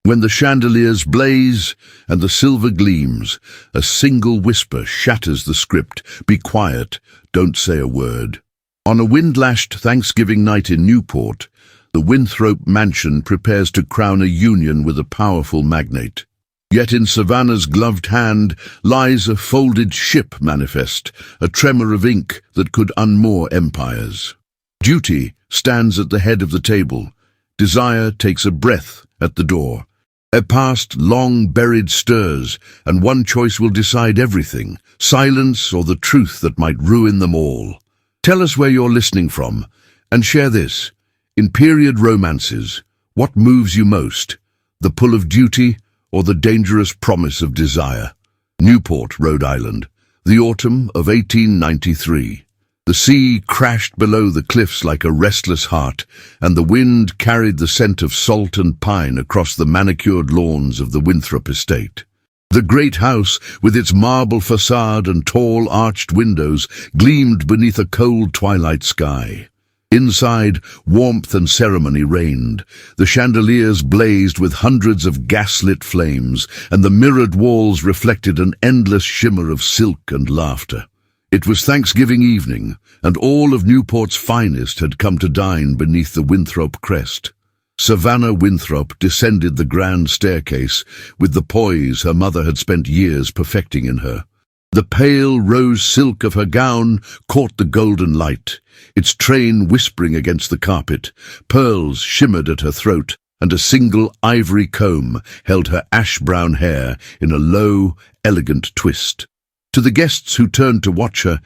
When the chandeliers blaze and the silver gleams, a single whisper shatters the script. Be quiet, don't say a word. On a wind-lashed Thanksgiving night in Newport, the Winthrope mansion prepares to crown a union with a powerful magnate. Yet in Savannah's gloved hand lies a folded ship manifest, a tremor of ink that could unmoor empires. Duty stands at the head of the table. Desire takes a breath at the door. A past long buried stirs, and one choice will decide everything, silence or the truth that might ruin them all. Tell us where you're listening from, and share this. In period romances, what moves you most? The pull of duty or the dangerous promise of desire? Newport, Rhode Island, the autumn of 1893. The sea crashed below the cliffs like a restless heart, and the wind carried the scent of salt and pine across the manicured lawns of the Winthrope estate. The great house, with its marble facade and tall arched windows, gleamed beneath a cold twilight sky. Inside, warmth and ceremony reigned. The chandeliers blazed with hundreds of gaslit flames, and the mirrored walls reflected an endless shimmer of silk and laughter. It was Thanksgiving evening, and all of Newport's finest had come to dine beneath the Winthrope crest. Savana Winthrope descended the grand staircase with the poise her mother had spent years perfecting in her. The pale rose silk of her gown caught the golden light, its train whispering against the carpet. Pearls shimmered at her throat, and a single ivory comb held her ash-brown hair in a low, elegant twist. To the guests who turned to watch her,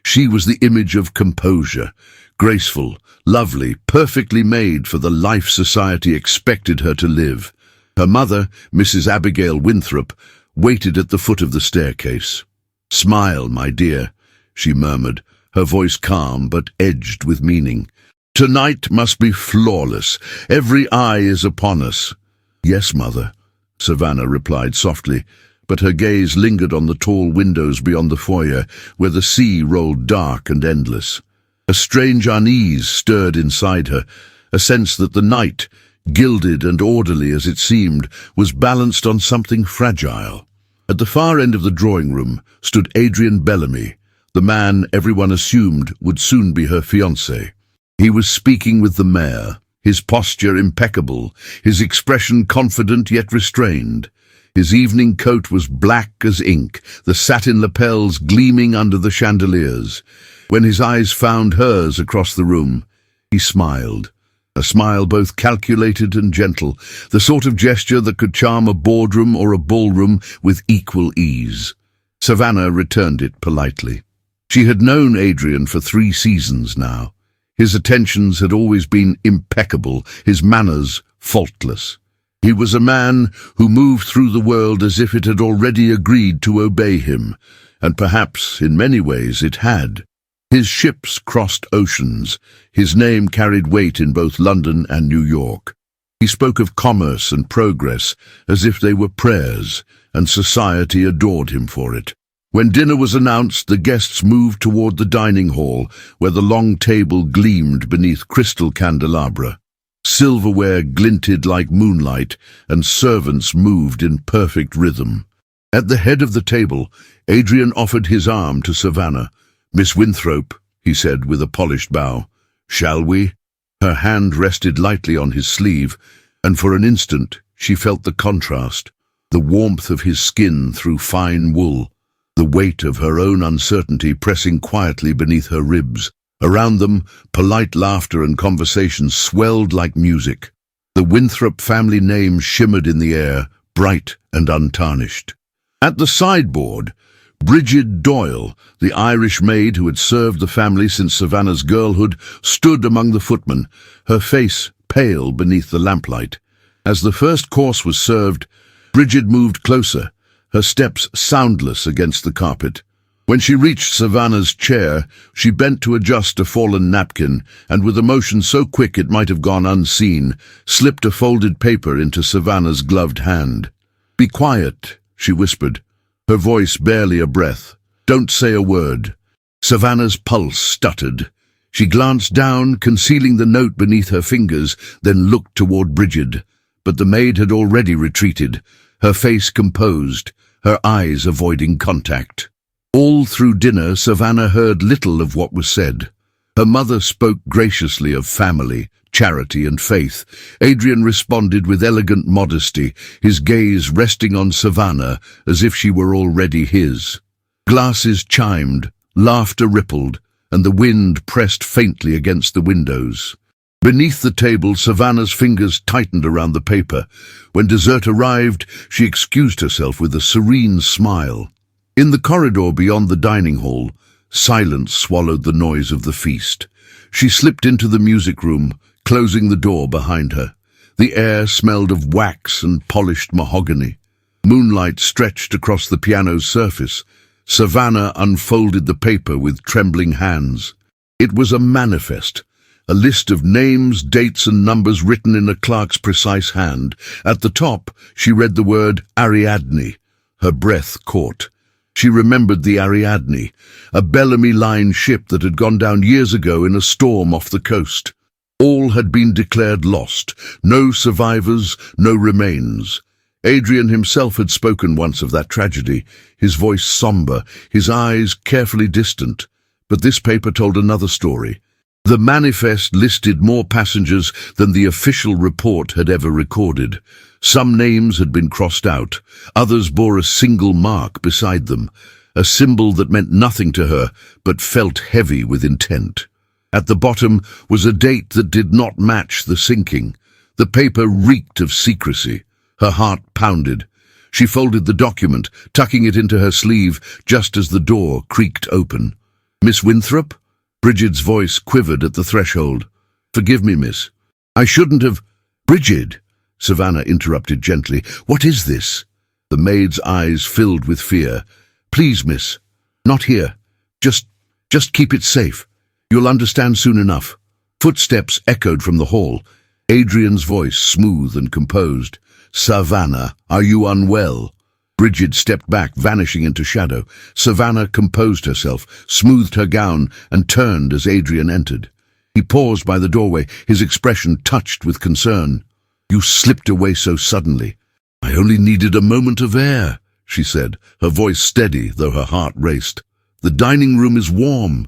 she was the image of composure, graceful, lovely, perfectly made for the life society expected her to live. Her mother, Mrs. Abigail Winthrope, waited at the foot of the staircase. "Smile, my dear," she murmured, her voice calm but edged with meaning. "Tonight must be flawless. Every eye is upon us." "Yes, mother," Savannah replied softly, but her gaze lingered on the tall windows beyond the foyer, where the sea rolled dark and endless. A strange unease stirred inside her, a sense that the night, gilded and orderly as it seemed, was balanced on something fragile. At the far end of the drawing room stood Adrian Bellamy, the man everyone assumed would soon be her fiancé. He was speaking with the mayor, his posture impeccable, his expression confident yet restrained. His evening coat was black as ink, the satin lapels gleaming under the chandeliers. When his eyes found hers across the room, he smiled. A smile both calculated and gentle, the sort of gesture that could charm a boardroom or a ballroom with equal ease. Savannah returned it politely. She had known Adrian for 3 seasons now. His attentions had always been impeccable, his manners faultless. He was a man who moved through the world as if it had already agreed to obey him, and perhaps, in many ways, it had. His ships crossed oceans. His name carried weight in both London and New York. He spoke of commerce and progress as if they were prayers, and society adored him for it. When dinner was announced, the guests moved toward the dining hall, where the long table gleamed beneath crystal candelabra. Silverware glinted like moonlight, and servants moved in perfect rhythm. At the head of the table, Adrian offered his arm to Savannah. "Miss Winthrope," he said with a polished bow, "shall we?" Her hand rested lightly on his sleeve, and for an instant she felt the contrast, the warmth of his skin through fine wool, the weight of her own uncertainty pressing quietly beneath her ribs. Around them, polite laughter and conversation swelled like music. The Winthrope family name shimmered in the air, bright and untarnished. At the sideboard, Bridget Doyle, the Irish maid who had served the family since Savannah's girlhood, stood among the footmen, her face pale beneath the lamplight. As the first course was served, Bridget moved closer, her steps soundless against the carpet. When she reached Savannah's chair, she bent to adjust a fallen napkin, and with a motion so quick it might have gone unseen, slipped a folded paper into Savannah's gloved hand. "Be quiet," she whispered, her voice barely a breath. "Don't say a word." Savannah's pulse stuttered. She glanced down, concealing the note beneath her fingers, then looked toward Bridget. but the maid had already retreated, her face composed, her eyes avoiding contact. All through dinner, Savana heard little of what was said. Her mother spoke graciously of family, charity and faith. Adrian responded with elegant modesty, his gaze resting on Savana as if she were already his. Glasses chimed, laughter rippled, and the wind pressed faintly against the windows. Beneath the table, Savannah's fingers tightened around the paper. When dessert arrived, she excused herself with a serene smile. In the corridor beyond the dining hall, silence swallowed the noise of the feast. She slipped into the music room, closing the door behind her. The air smelled of wax and polished mahogany. Moonlight stretched across the piano's surface. Savannah unfolded the paper with trembling hands. It was a manifest, a list of names, dates and numbers written in a clerk's precise hand. At the top, she read the word Ariadne. Her breath caught. She remembered the Ariadne, a Bellamy-Line ship that had gone down years ago in a storm off the coast. All had been declared lost, no survivors, no remains. Adrian himself had spoken once of that tragedy, his voice somber, his eyes carefully distant. But this paper told another story. The manifest listed more passengers than the official report had ever recorded. Some names had been crossed out, others bore a single mark beside them, a symbol that meant nothing to her but felt heavy with intent. At the bottom was a date that did not match the sinking. The paper reeked of secrecy. Her heart pounded. She folded the document, tucking it into her sleeve just as the door creaked open. "Miss Winthrope?" Bridget's voice quivered at the threshold. "Forgive me, miss. I shouldn't have—" "Bridget," Savannah interrupted gently. "What is this?" The maid's eyes filled with fear. "Please, miss. Not here. Just keep it safe. You'll understand soon enough." Footsteps echoed from the hall. Adrian's voice smooth and composed. "Savannah, are you unwell?" Bridget stepped back, vanishing into shadow. Savannah composed herself, smoothed her gown, and turned as Adrian entered. He paused by the doorway, his expression touched with concern. "You slipped away so suddenly." "I only needed a moment of air," she said, her voice steady, though her heart raced. "The dining room is warm."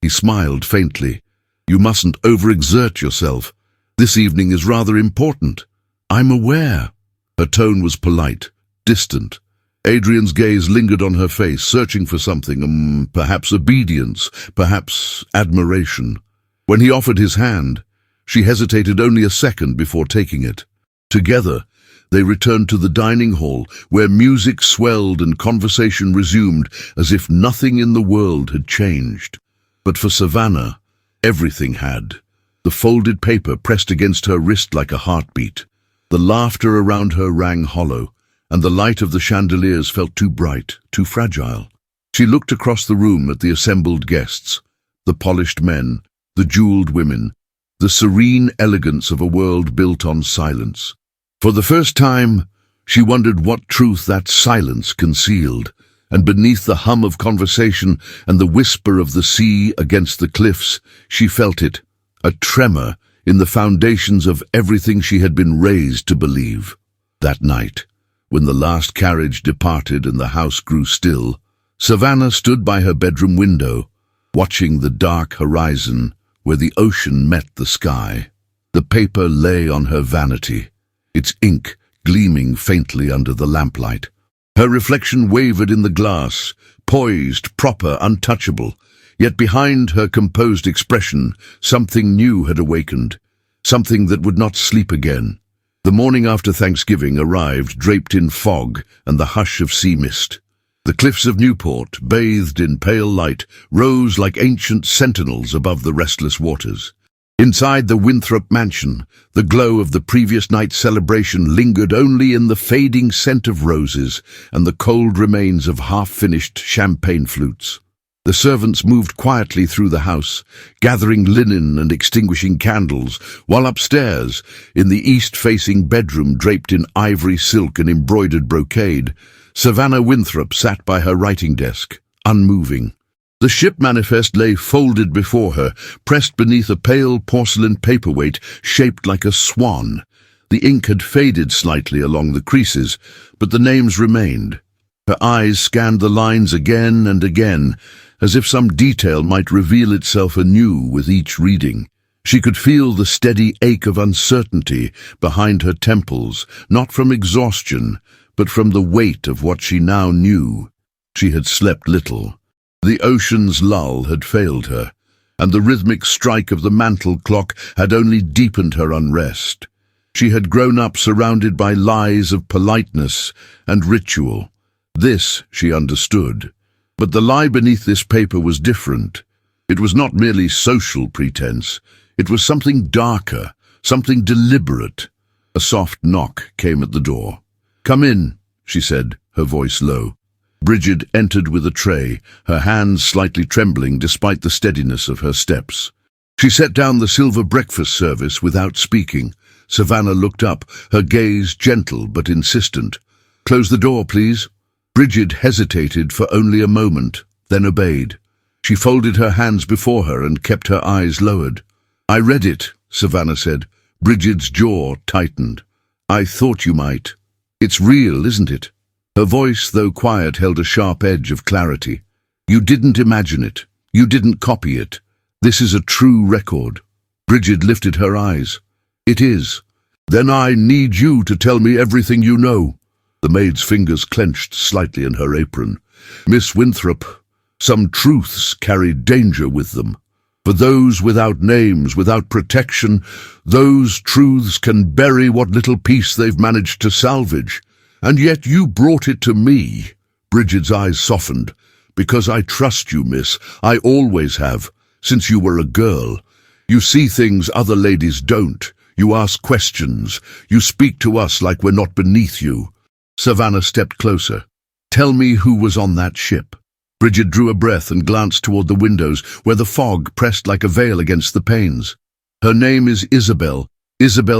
He smiled faintly. "You mustn't overexert yourself. This evening is rather important." "I'm aware." Her tone was polite, distant. Adrian's gaze lingered on her face, searching for something, perhaps obedience, perhaps admiration. When he offered his hand, she hesitated only a second before taking it. Together, they returned to the dining hall, where music swelled and conversation resumed as if nothing in the world had changed. But for Savannah, everything had. The folded paper pressed against her wrist like a heartbeat. The laughter around her rang hollow, and the light of the chandeliers felt too bright, too fragile. She looked across the room at the assembled guests, the polished men, the jeweled women, the serene elegance of a world built on silence. For the first time, she wondered what truth that silence concealed, and beneath the hum of conversation and the whisper of the sea against the cliffs, she felt it, a tremor in the foundations of everything she had been raised to believe. That night, when the last carriage departed and the house grew still, Savannah stood by her bedroom window, watching the dark horizon where the ocean met the sky. The paper lay on her vanity, its ink gleaming faintly under the lamplight. Her reflection wavered in the glass, poised, proper, untouchable. Yet behind her composed expression, something new had awakened, something that would not sleep again. The morning after Thanksgiving arrived, draped in fog and the hush of sea mist. The cliffs of Newport, bathed in pale light, rose like ancient sentinels above the restless waters. Inside the Winthrope mansion, the glow of the previous night's celebration lingered only in the fading scent of roses and the cold remains of half-finished champagne flutes. The servants moved quietly through the house, gathering linen and extinguishing candles, while upstairs, in the east-facing bedroom draped in ivory silk and embroidered brocade, Savana Winthrope sat by her writing desk, unmoving. The ship manifest lay folded before her, pressed beneath a pale porcelain paperweight shaped like a swan. The ink had faded slightly along the creases, but the names remained. Her eyes scanned the lines again and again, as if some detail might reveal itself anew with each reading. She could feel the steady ache of uncertainty behind her temples, not from exhaustion, but from the weight of what she now knew. She had slept little. The ocean's lull had failed her, and the rhythmic strike of the mantel clock had only deepened her unrest. She had grown up surrounded by lies of politeness and ritual. This she understood. But the lie beneath this paper was different. It was not merely social pretense. It was something darker, something deliberate. A soft knock came at the door. "Come in," she said, her voice low. Bridget entered with a tray, her hands slightly trembling despite the steadiness of her steps. She set down the silver breakfast service without speaking. Savana looked up, her gaze gentle but insistent. "Close the door, please." Bridget hesitated for only a moment, then obeyed. She folded her hands before her and kept her eyes lowered. "I read it," Savana said. Bridget's jaw tightened. "I thought you might. It's real, isn't it?" Her voice, though quiet, held a sharp edge of clarity. "You didn't imagine it. You didn't copy it. This is a true record." Bridget lifted her eyes. "It is. Then I need you to tell me everything you know." The maid's fingers clenched slightly in her apron. "Miss Winthrope, some truths carry danger with them. For those without names, without protection, those truths can bury what little peace they've managed to salvage. And yet you brought it to me." Bridget's eyes softened. "Because I trust you, miss. I always have, since you were a girl. You see things other ladies don't. You ask questions. You speak to us like we're not beneath you." Savana stepped closer. "Tell me who was on that ship." Bridget drew a breath and glanced toward the windows, where the fog pressed like a veil against the panes. "Her name is Isabel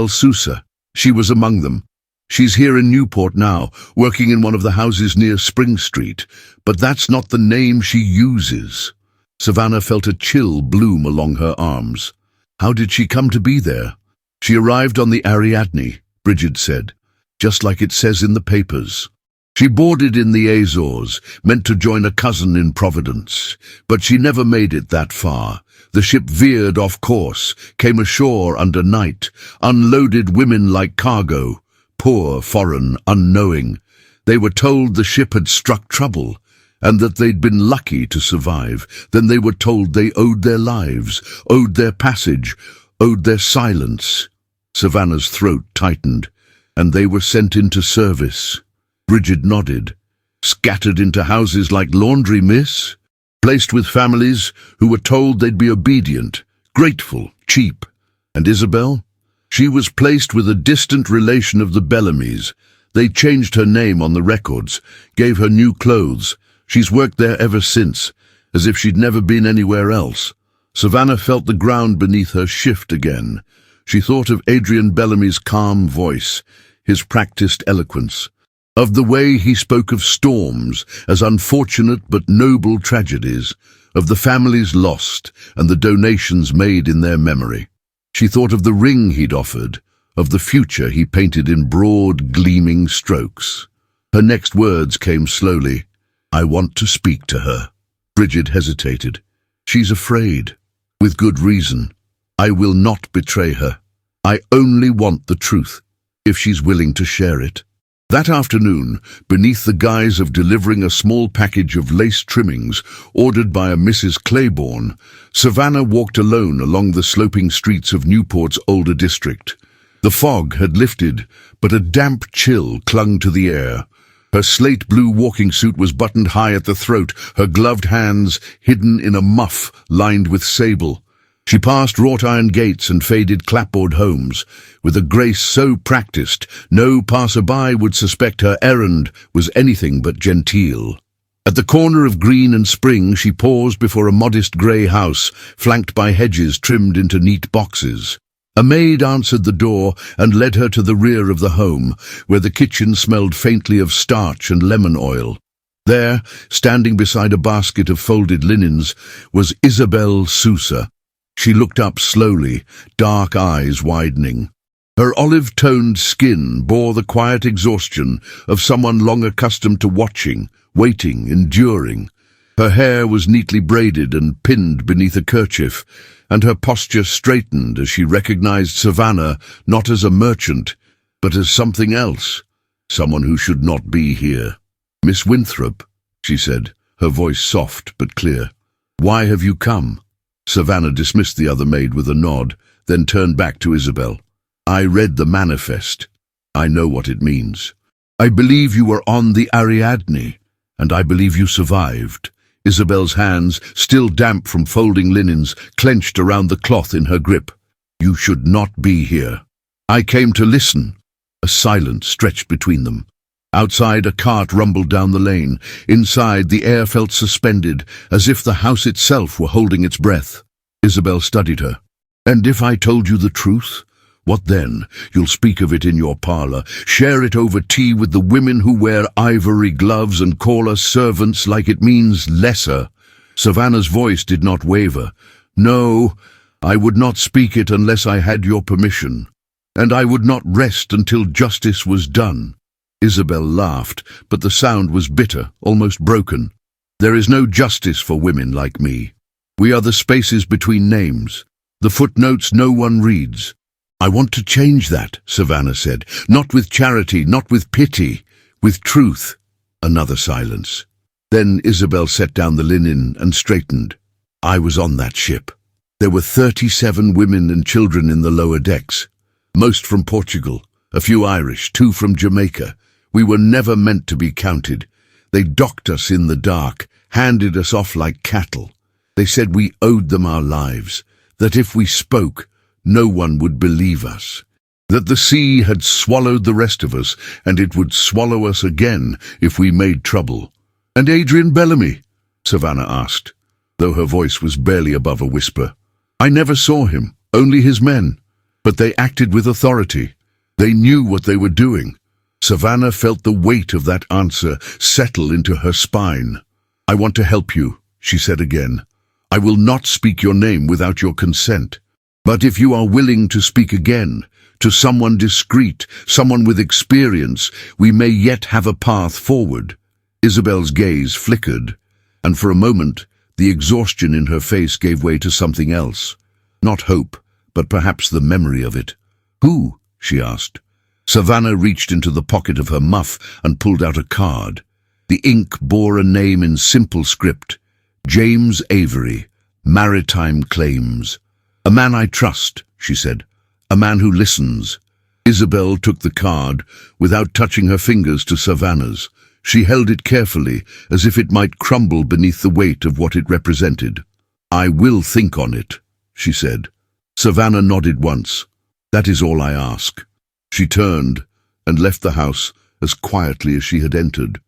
Sousa. She was among them. She's here in Newport now, working in one of the houses near Spring Street, but that's not the name she uses." Savana felt a chill bloom along her arms. "How did she come to be there?" "She arrived on the Ariadne," Bridget said, "just like it says in the papers. She boarded in the Azores, meant to join a cousin in Providence, but she never made it that far. The ship veered off course, came ashore under night, unloaded women like cargo. Poor, foreign, unknowing. They were told the ship had struck trouble, and that they'd been lucky to survive. Then they were told they owed their lives, owed their passage, owed their silence." Savannah's throat tightened. "And they were sent into service." Bridget nodded. "Scattered into houses like laundry, miss. Placed with families who were told they'd be obedient, grateful, cheap. And Isabel? She was placed with a distant relation of the Bellamys. They changed her name on the records, gave her new clothes. She's worked there ever since, as if she'd never been anywhere else." Savannah felt the ground beneath her shift again. She thought of Adrian Bellamy's calm voice, his practiced eloquence, of the way he spoke of storms as unfortunate but noble tragedies, of the families lost and the donations made in their memory. She thought of the ring he'd offered, of the future he painted in broad, gleaming strokes. Her next words came slowly. "I want to speak to her." Bridget hesitated. "She's afraid. With good reason. I will not betray her. I only want the truth, if she's willing to share it." That afternoon, beneath the guise of delivering a small package of lace trimmings ordered by a Mrs. Claiborne, Savannah walked alone along the sloping streets of Newport's older district. The fog had lifted, but a damp chill clung to the air. Her slate-blue walking suit was buttoned high at the throat, her gloved hands hidden in a muff lined with sable. She passed wrought-iron gates and faded clapboard homes, with a grace so practiced no passer-by would suspect her errand was anything but genteel. At the corner of Green and Spring she paused before a modest grey house, flanked by hedges trimmed into neat boxes. A maid answered the door and led her to the rear of the home, where the kitchen smelled faintly of starch and lemon oil. There, standing beside a basket of folded linens, was Isabel Sousa. She looked up slowly, dark eyes widening. Her olive-toned skin bore the quiet exhaustion of someone long accustomed to watching, waiting, enduring. Her hair was neatly braided and pinned beneath a kerchief, and her posture straightened as she recognized Savana not as a merchant, but as something else, someone who should not be here. "Miss Winthrope," she said, her voice soft but clear. "Why have you come?" Savana dismissed the other maid with a nod, then turned back to Isabel. "I read the manifest. I know what it means. I believe you were on the Ariadne, and I believe you survived." Isabel's hands, still damp from folding linens, clenched around the cloth in her grip. "You should not be here." "I came to listen." A silence stretched between them. Outside, a cart rumbled down the lane. Inside, the air felt suspended, as if the house itself were holding its breath. Isabel studied her. "And if I told you the truth? What then? You'll speak of it in your parlour, share it over tea with the women who wear ivory gloves and call us servants like it means lesser." Savannah's voice did not waver. "No, I would not speak it unless I had your permission, and I would not rest until justice was done." Isabel laughed, but the sound was bitter, almost broken. "There is no justice for women like me. We are the spaces between names, the footnotes no one reads." "I want to change that," Savannah said. "Not with charity, not with pity, with truth." Another silence. Then Isabel set down the linen and straightened. "I was on that ship. There were 37 women and children in the lower decks, most from Portugal, a few Irish, 2 from Jamaica. We were never meant to be counted. They docked us in the dark, handed us off like cattle. They said we owed them our lives, that if we spoke, no one would believe us, that the sea had swallowed the rest of us, and it would swallow us again if we made trouble." "And Adrian Bellamy?" Savannah asked, though her voice was barely above a whisper. "I never saw him, only his men. But they acted with authority. They knew what they were doing." Savannah felt the weight of that answer settle into her spine. "I want to help you," she said again. "I will not speak your name without your consent. But if you are willing to speak again, to someone discreet, someone with experience, we may yet have a path forward." Isabel's gaze flickered, and for a moment the exhaustion in her face gave way to something else. Not hope, but perhaps the memory of it. "Who?" she asked. Savannah reached into the pocket of her muff and pulled out a card. The ink bore a name in simple script: James Avery, Maritime Claims. "A man I trust," she said. "A man who listens." Isabel took the card without touching her fingers to Savannah's. She held it carefully, as if it might crumble beneath the weight of what it represented. "I will think on it," she said. Savannah nodded once. "That is all I ask." She turned and left the house as quietly as she had entered.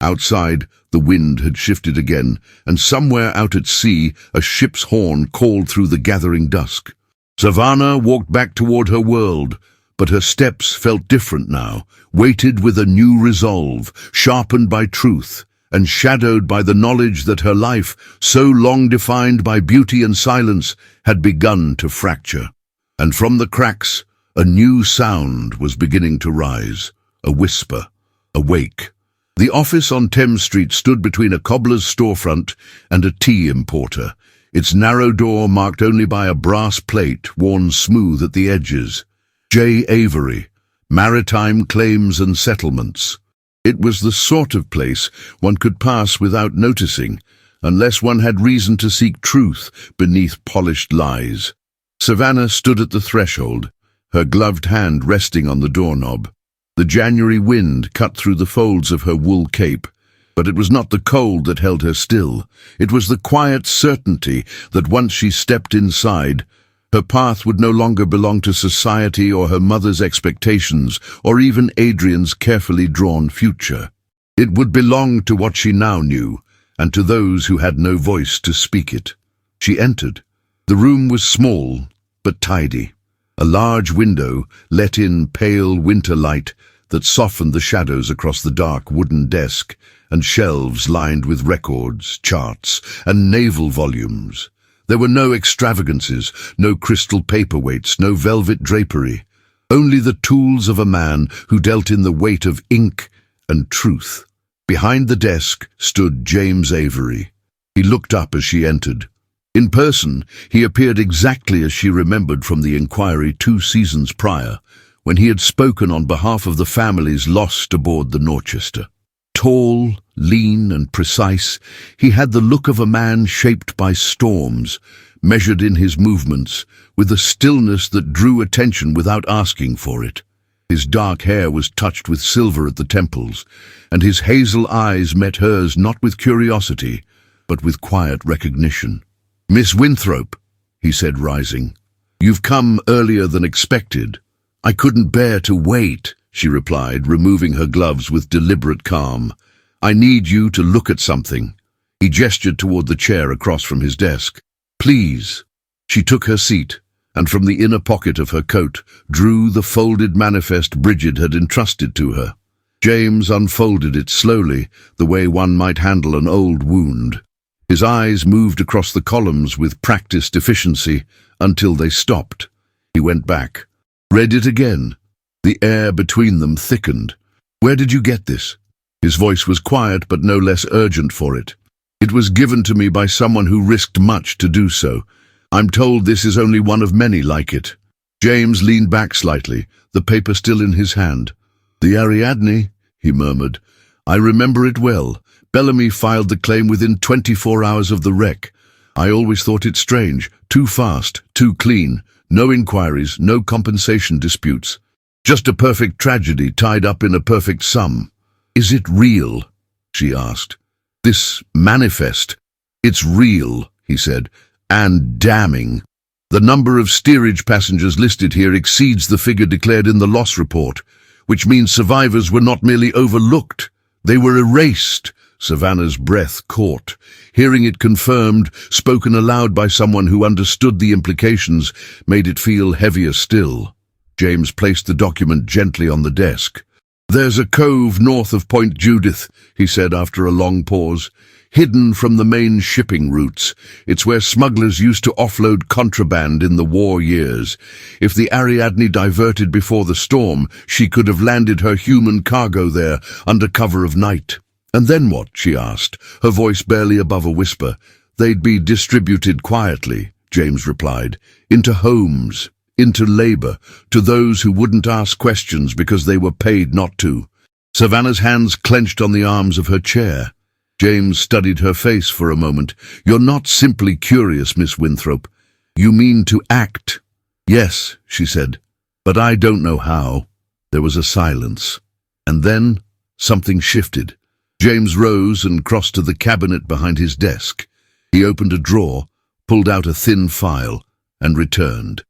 Outside, the wind had shifted again, and somewhere out at sea, a ship's horn called through the gathering dusk. Savannah walked back toward her world, but her steps felt different now, weighted with a new resolve, sharpened by truth, and shadowed by the knowledge that her life, so long defined by beauty and silence, had begun to fracture. And from the cracks, a new sound was beginning to rise, a whisper, a wake. The office on Thames Street stood between a cobbler's storefront and a tea importer, its narrow door marked only by a brass plate worn smooth at the edges. J. Avery, Maritime Claims and Settlements. It was the sort of place one could pass without noticing, unless one had reason to seek truth beneath polished lies. Savannah stood at the threshold, her gloved hand resting on the doorknob. The January wind cut through the folds of her wool cape, but it was not the cold that held her still. It was the quiet certainty that once she stepped inside, her path would no longer belong to society or her mother's expectations, or even Adrian's carefully drawn future. It would belong to what she now knew, and to those who had no voice to speak it. She entered. The room was small, but tidy. A large window let in pale winter light that softened the shadows across the dark wooden desk, and shelves lined with records, charts, and naval volumes. There were no extravagances, no crystal paperweights, no velvet drapery. only the tools of a man who dealt in the weight of ink and truth. Behind the desk stood James Avery. He looked up as she entered. In person, he appeared exactly as she remembered from the inquiry 2 seasons prior, when he had spoken on behalf of the families lost aboard the Dorchester. Tall, lean and precise, he had the look of a man shaped by storms, measured in his movements, with a stillness that drew attention without asking for it. His dark hair was touched with silver at the temples, and his hazel eyes met hers not with curiosity, but with quiet recognition. "Miss Winthrope," he said, rising. "You've come earlier than expected." "I couldn't bear to wait," she replied, removing her gloves with deliberate calm. "I need you to look at something." He gestured toward the chair across from his desk. "Please." She took her seat, and from the inner pocket of her coat drew the folded manifest Bridget had entrusted to her. James unfolded it slowly, the way one might handle an old wound. His eyes moved across the columns with practiced efficiency until they stopped. He went back, read it again. The air between them thickened. "Where did you get this?" His voice was quiet but no less urgent for it. "It was given to me by someone who risked much to do so. I'm told this is only one of many like it." James leaned back slightly, the paper still in his hand. "The Ariadne," he murmured. "I remember it well. Bellamy filed the claim within 24 hours of the wreck. I always thought it strange, too fast, too clean, no inquiries, no compensation disputes. Just a perfect tragedy tied up in a perfect sum." "Is it real?" she asked. "This manifest?" "It's real," he said, "and damning. The number of steerage passengers listed here exceeds the figure declared in the loss report, which means survivors were not merely overlooked, they were erased." Savannah's breath caught. Hearing it confirmed, spoken aloud by someone who understood the implications, made it feel heavier still. James placed the document gently on the desk. "There's a cove north of Point Judith," he said after a long pause, "hidden from the main shipping routes. It's where smugglers used to offload contraband in the war years. If the Ariadne diverted before the storm, she could have landed her human cargo there under cover of night." "And then what?" she asked, her voice barely above a whisper. "They'd be distributed quietly," James replied, "into homes, into labor, to those who wouldn't ask questions because they were paid not to." Savannah's hands clenched on the arms of her chair. James studied her face for a moment. "You're not simply curious, Miss Winthrope. You mean to act." "Yes," she said, "but I don't know how." There was a silence. And then something shifted. James rose and crossed to the cabinet behind his desk. He opened a drawer, pulled out a thin file, and returned.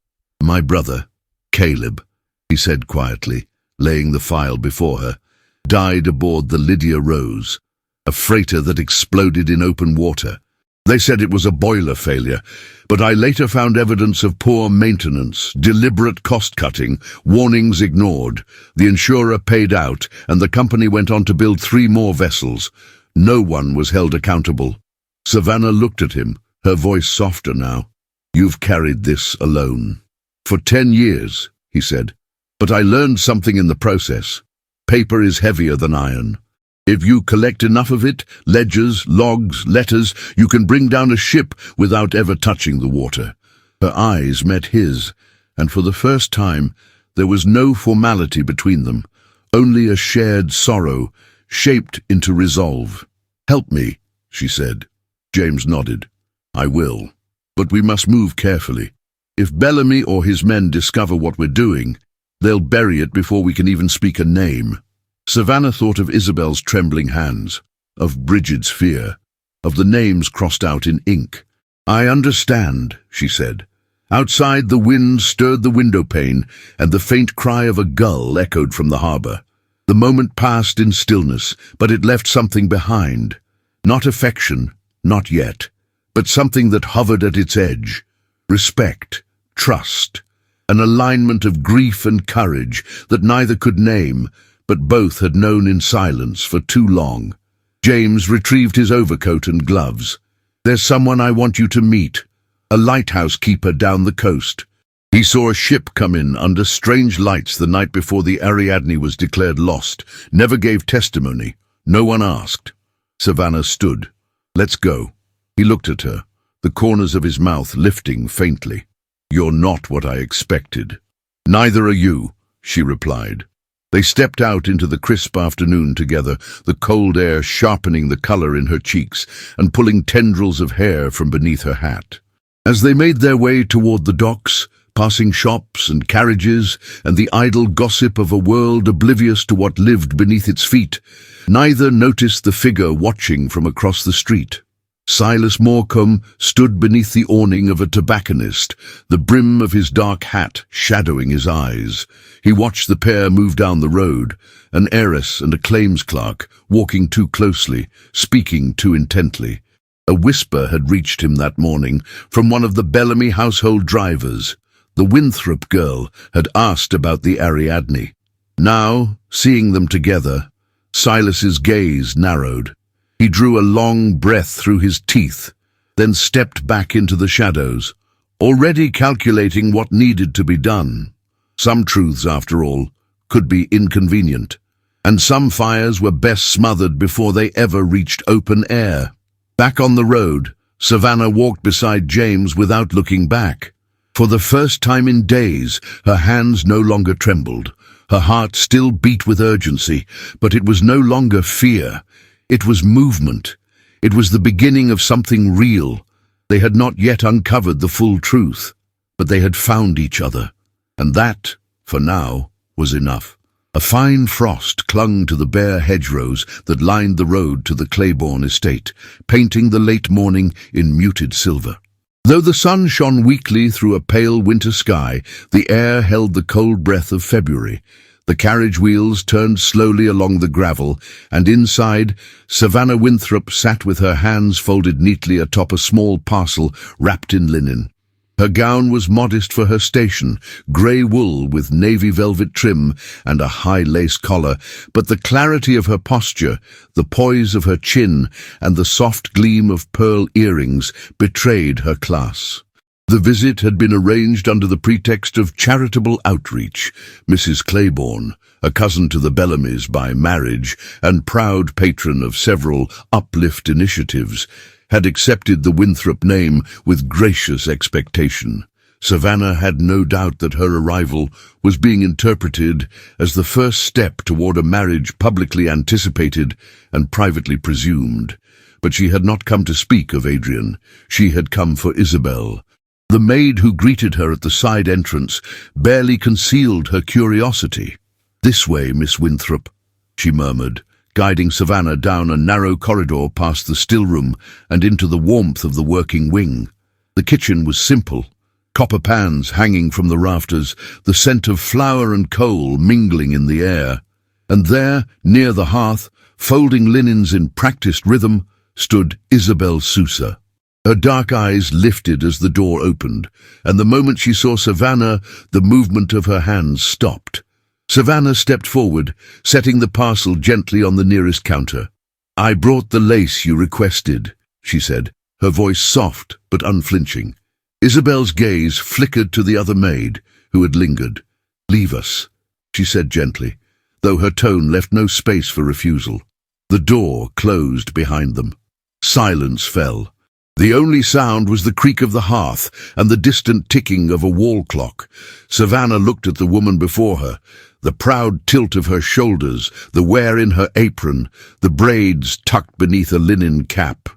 "My brother, Caleb," he said quietly, laying the file before her, "died aboard the Lydia Rose, a freighter that exploded in open water. They said it was a boiler failure, but I later found evidence of poor maintenance, deliberate cost-cutting, warnings ignored. The insurer paid out, and the company went on to build 3 more vessels. No one was held accountable." Savannah looked at him, her voice softer now. "You've carried this alone." "For 10 years, he said, "but I learned something in the process. Paper is heavier than iron. If you collect enough of it, ledgers, logs, letters, you can bring down a ship without ever touching the water." Her eyes met his, and for the first time there was no formality between them, only a shared sorrow, shaped into resolve. "Help me," she said. James nodded. "I will. But we must move carefully. If Bellamy or his men discover what we're doing, they'll bury it before we can even speak a name." Savannah thought of Isabel's trembling hands, of Bridget's fear, of the names crossed out in ink. "I understand," she said. Outside, the wind stirred the window pane, and the faint cry of a gull echoed from the harbor. The moment passed in stillness, but it left something behind. Not affection, not yet, but something that hovered at its edge. Respect, trust, an alignment of grief and courage that neither could name, but both had known in silence for too long. James retrieved his overcoat and gloves. "There's someone I want you to meet, a lighthouse keeper down the coast." He saw a ship come in under strange lights the night before the Ariadne was declared lost, never gave testimony. No one asked. Savana stood. "Let's go." He looked at her, the corners of his mouth lifting faintly. "You're not what I expected." "Neither are you," she replied. They stepped out into the crisp afternoon together, the cold air sharpening the color in her cheeks and pulling tendrils of hair from beneath her hat. As they made their way toward the docks, passing shops and carriages and the idle gossip of a world oblivious to what lived beneath its feet, neither noticed the figure watching from across the street. Silas Morecambe stood beneath the awning of a tobacconist, the brim of his dark hat shadowing his eyes. He watched the pair move down the road, an heiress and a claims clerk, walking too closely, speaking too intently. A whisper had reached him that morning from one of the Bellamy household drivers. The Winthrope girl had asked about the Ariadne. Now, seeing them together, Silas's gaze narrowed. He drew a long breath through his teeth, then stepped back into the shadows, already calculating what needed to be done. Some truths, after all, could be inconvenient, and some fires were best smothered before they ever reached open air. Back on the road, Savana walked beside James without looking back. For the first time in days, her hands no longer trembled. Her heart still beat with urgency, but it was no longer fear. It was movement. It was the beginning of something real. They had not yet uncovered the full truth, but they had found each other. And that, for now, was enough. A fine frost clung to the bare hedgerows that lined the road to the Claiborne estate, painting the late morning in muted silver. Though the sun shone weakly through a pale winter sky, the air held the cold breath of February. The carriage wheels turned slowly along the gravel, and inside, Savana Winthrope sat with her hands folded neatly atop a small parcel wrapped in linen. Her gown was modest for her station, grey wool with navy velvet trim and a high lace collar, but the clarity of her posture, the poise of her chin, and the soft gleam of pearl earrings betrayed her class. The visit had been arranged under the pretext of charitable outreach. Mrs. Claiborne, a cousin to the Bellamys by marriage and proud patron of several uplift initiatives, had accepted the Winthrope name with gracious expectation. Savana had no doubt that her arrival was being interpreted as the first step toward a marriage publicly anticipated and privately presumed. But she had not come to speak of Adrian. She had come for Isabel. The maid who greeted her at the side entrance barely concealed her curiosity. "This way, Miss Winthrope," she murmured, guiding Savana down a narrow corridor past the still-room and into the warmth of the working wing. The kitchen was simple, copper pans hanging from the rafters, the scent of flour and coal mingling in the air. And there, near the hearth, folding linens in practiced rhythm, stood Isabel Sousa. Her dark eyes lifted as the door opened, and the moment she saw Savana, the movement of her hands stopped. Savana stepped forward, setting the parcel gently on the nearest counter. "I brought the lace you requested," she said, her voice soft but unflinching. Isabel's gaze flickered to the other maid, who had lingered. "Leave us," she said gently, though her tone left no space for refusal. The door closed behind them. Silence fell. The only sound was the creak of the hearth and the distant ticking of a wall clock. Savana looked at the woman before her, the proud tilt of her shoulders, the wear in her apron, the braids tucked beneath a linen cap.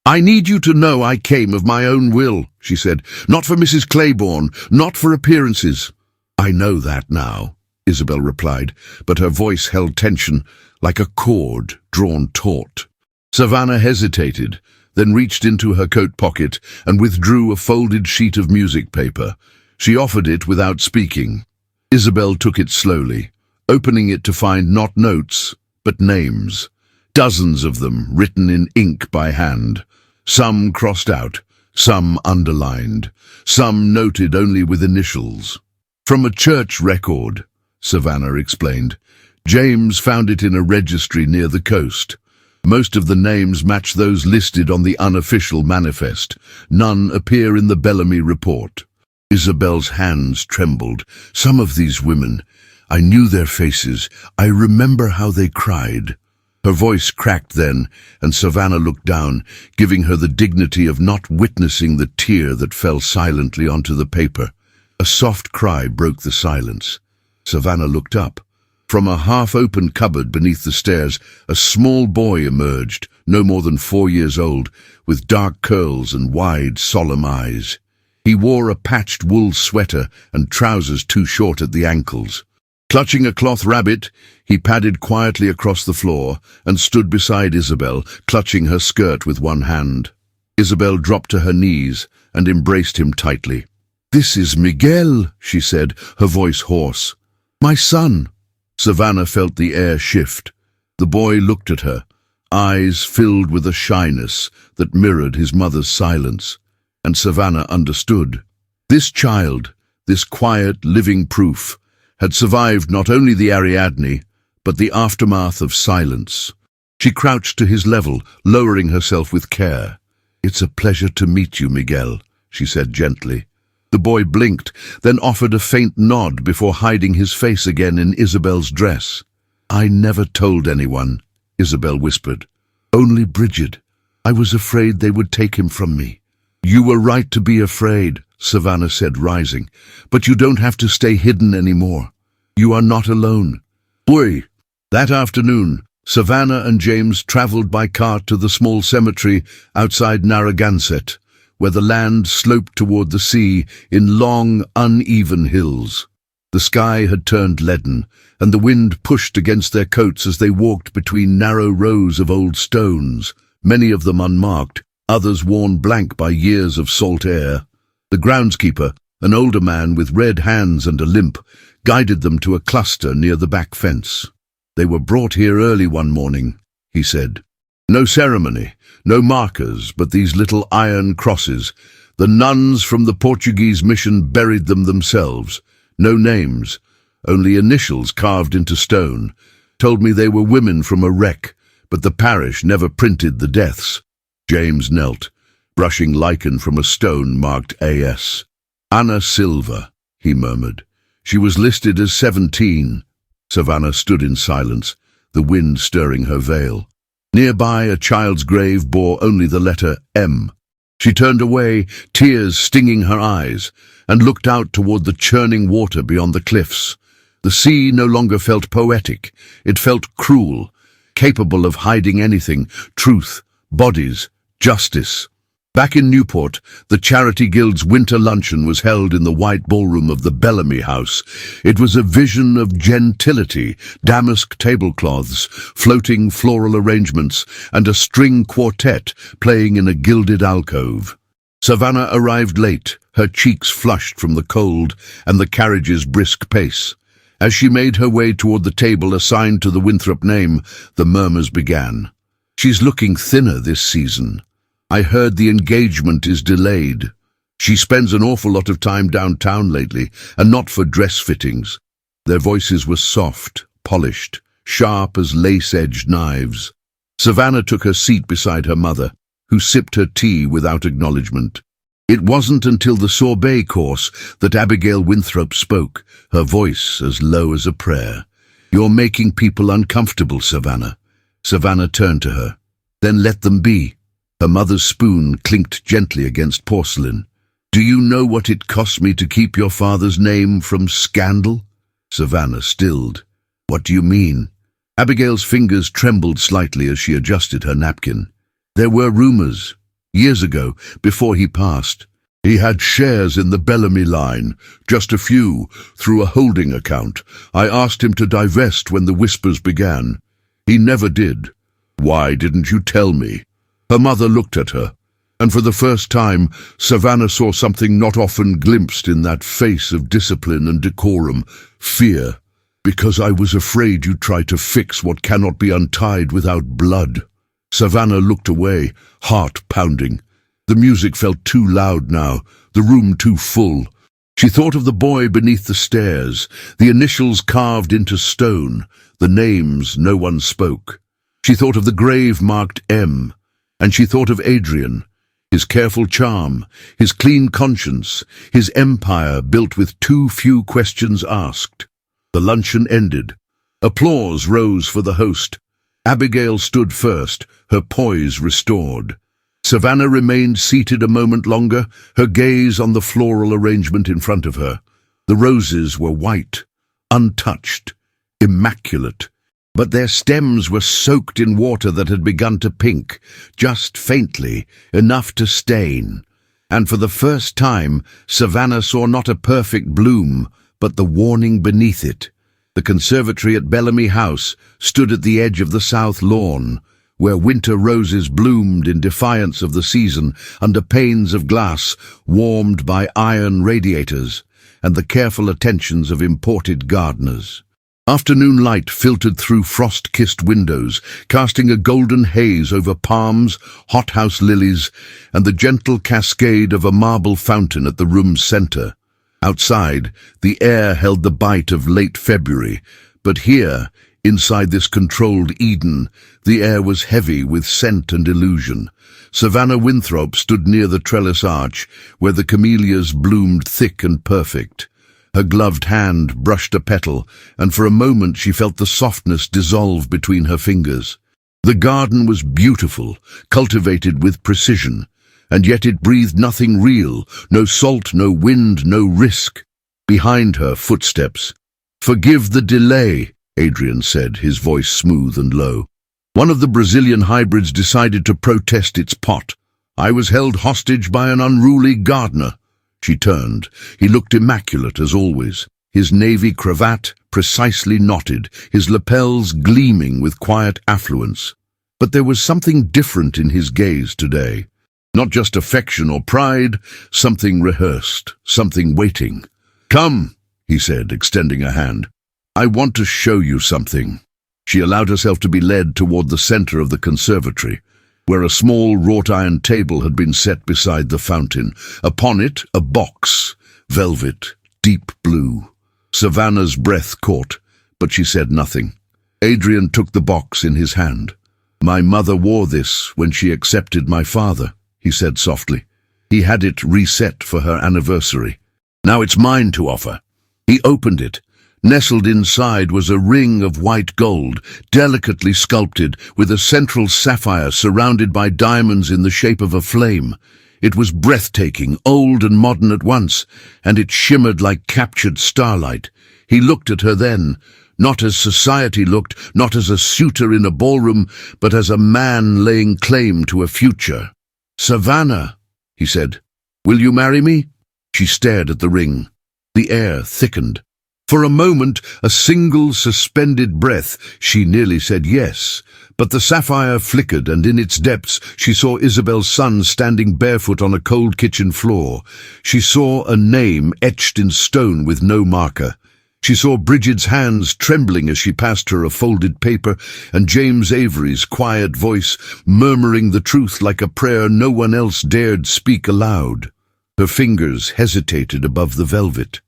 "I need you to know I came of my own will," she said. "Not for Mrs. Claiborne, not for appearances." "I know that now," Isabel replied, but her voice held tension, like a cord drawn taut. Savana hesitated, then reached into her coat pocket and withdrew a folded sheet of music paper. She offered it without speaking. Isabel took it slowly, opening it to find not notes, but names. Dozens of them written in ink by hand. Some crossed out, some underlined, some noted only with initials. "From a church record," Savana explained. "James found it in a registry near the coast. Most of the names match those listed on the unofficial manifest. None appear in the Bellamy report." Isabel's hands trembled. Some of these women, I knew their faces. I remember how they cried. Her voice cracked then, and Savannah looked down, giving her the dignity of not witnessing the tear that fell silently onto the paper. A soft cry broke the silence. Savannah looked up. From a half-open cupboard beneath the stairs, a small boy emerged, no more than 4 years old, with dark curls and wide, solemn eyes. He wore a patched wool sweater and trousers too short at the ankles. Clutching a cloth rabbit, he padded quietly across the floor and stood beside Isabel, clutching her skirt with one hand. Isabel dropped to her knees and embraced him tightly. "This is Miguel," she said, her voice hoarse. "My son." Savannah felt the air shift. The boy looked at her, eyes filled with a shyness that mirrored his mother's silence. And Savannah understood. This child, this quiet, living proof, had survived not only the Ariadne, but the aftermath of silence. She crouched to his level, lowering herself with care. "It's a pleasure to meet you, Miguel," she said gently. The boy blinked, then offered a faint nod before hiding his face again in Isabel's dress. "I never told anyone," Isabel whispered. "Only Bridget. I was afraid they would take him from me." "You were right to be afraid," Savannah said, rising. "But you don't have to stay hidden anymore. You are not alone." "Oi!" That afternoon, Savannah and James traveled by cart to the small cemetery outside Narragansett, where the land sloped toward the sea in long, uneven hills. The sky had turned leaden, and the wind pushed against their coats as they walked between narrow rows of old stones, many of them unmarked, others worn blank by years of salt air. The groundskeeper, an older man with red hands and a limp, guided them to a cluster near the back fence. "They were brought here early one morning," he said. "No ceremony, no markers, but these little iron crosses. The nuns from the Portuguese mission buried them themselves. No names, only initials carved into stone. Told me they were women from a wreck, but the parish never printed the deaths." James knelt, brushing lichen from a stone marked A.S. "Ana Silva," he murmured. "She was listed as 17. Savannah stood in silence, the wind stirring her veil. Nearby, a child's grave bore only the letter M. She turned away, tears stinging her eyes, and looked out toward the churning water beyond the cliffs. The sea no longer felt poetic. It felt cruel, capable of hiding anything: truth, bodies, justice. Back in Newport, the Charity Guild's winter luncheon was held in the white ballroom of the Bellamy House. It was a vision of gentility, damask tablecloths, floating floral arrangements, and a string quartet playing in a gilded alcove. Savannah arrived late, her cheeks flushed from the cold and the carriage's brisk pace. As she made her way toward the table assigned to the Winthrope name, the murmurs began. "She's looking thinner this season. I heard the engagement is delayed. She spends an awful lot of time downtown lately, and not for dress fittings." Their voices were soft, polished, sharp as lace-edged knives. Savannah took her seat beside her mother, who sipped her tea without acknowledgement. It wasn't until the sorbet course that Abigail Winthrope spoke, her voice as low as a prayer. "You're making people uncomfortable, Savannah." Savannah turned to her. "Then let them be." Her mother's spoon clinked gently against porcelain. "Do you know what it cost me to keep your father's name from scandal?" Savannah stilled. "What do you mean?" Abigail's fingers trembled slightly as she adjusted her napkin. "There were rumors, years ago, before he passed. He had shares in the Bellamy line, just a few, through a holding account. I asked him to divest when the whispers began. He never did. Why didn't you tell me?" Her mother looked at her, and for the first time, Savannah saw something not often glimpsed in that face of discipline and decorum: fear. "Because I was afraid you'd try to fix what cannot be untied without blood." Savannah looked away, heart pounding. The music felt too loud now, the room too full. She thought of the boy beneath the stairs, the initials carved into stone, the names no one spoke. She thought of the grave marked M, and she thought of Adrian. His careful charm, his clean conscience, his empire built with too few questions asked. The luncheon ended. Applause rose for the host. Abigail stood first, her poise restored. Savannah remained seated a moment longer, her gaze on the floral arrangement in front of her. The roses were white, untouched, immaculate, but their stems were soaked in water that had begun to pink, just faintly, enough to stain. And for the first time, Savannah saw not a perfect bloom, but the warning beneath it. The conservatory at Bellamy House stood at the edge of the south lawn, where winter roses bloomed in defiance of the season under panes of glass warmed by iron radiators and the careful attentions of imported gardeners. Afternoon light filtered through frost-kissed windows, casting a golden haze over palms, hothouse lilies, and the gentle cascade of a marble fountain at the room's center. Outside, the air held the bite of late February, but here, inside this controlled Eden, the air was heavy with scent and illusion. Savana Winthrope stood near the trellis arch, where the camellias bloomed thick and perfect. Her gloved hand brushed a petal, and for a moment she felt the softness dissolve between her fingers. The garden was beautiful, cultivated with precision, and yet it breathed nothing real, no salt, no wind, no risk. Behind her, footsteps. "Forgive the delay," Adrian said, his voice smooth and low. "One of the Brazilian hybrids decided to protest its pot. I was held hostage by an unruly gardener." She turned. He looked immaculate as always, his navy cravat precisely knotted, his lapels gleaming with quiet affluence. But there was something different in his gaze today. Not just affection or pride, something rehearsed, something waiting. "Come," he said, extending a hand. "I want to show you something." She allowed herself to be led toward the center of the conservatory, where a small wrought-iron table had been set beside the fountain. Upon it, a box, velvet, deep blue. Savannah's breath caught, but she said nothing. Adrian took the box in his hand. "My mother wore this when she accepted my father," he said softly. "He had it reset for her anniversary. Now it's mine to offer." He opened it. Nestled inside was a ring of white gold, delicately sculpted, with a central sapphire surrounded by diamonds in the shape of a flame. It was breathtaking, old and modern at once, and it shimmered like captured starlight. He looked at her then, not as society looked, not as a suitor in a ballroom, but as a man laying claim to a future. "Savannah," he said, "will you marry me?" She stared at the ring. The air thickened. For a moment, a single suspended breath, she nearly said yes, but the sapphire flickered, and in its depths she saw Isabel's son standing barefoot on a cold kitchen floor. She saw a name etched in stone with no marker. She saw Bridget's hands trembling as she passed her a folded paper, and James Avery's quiet voice murmuring the truth like a prayer no one else dared speak aloud. Her fingers hesitated above the velvet.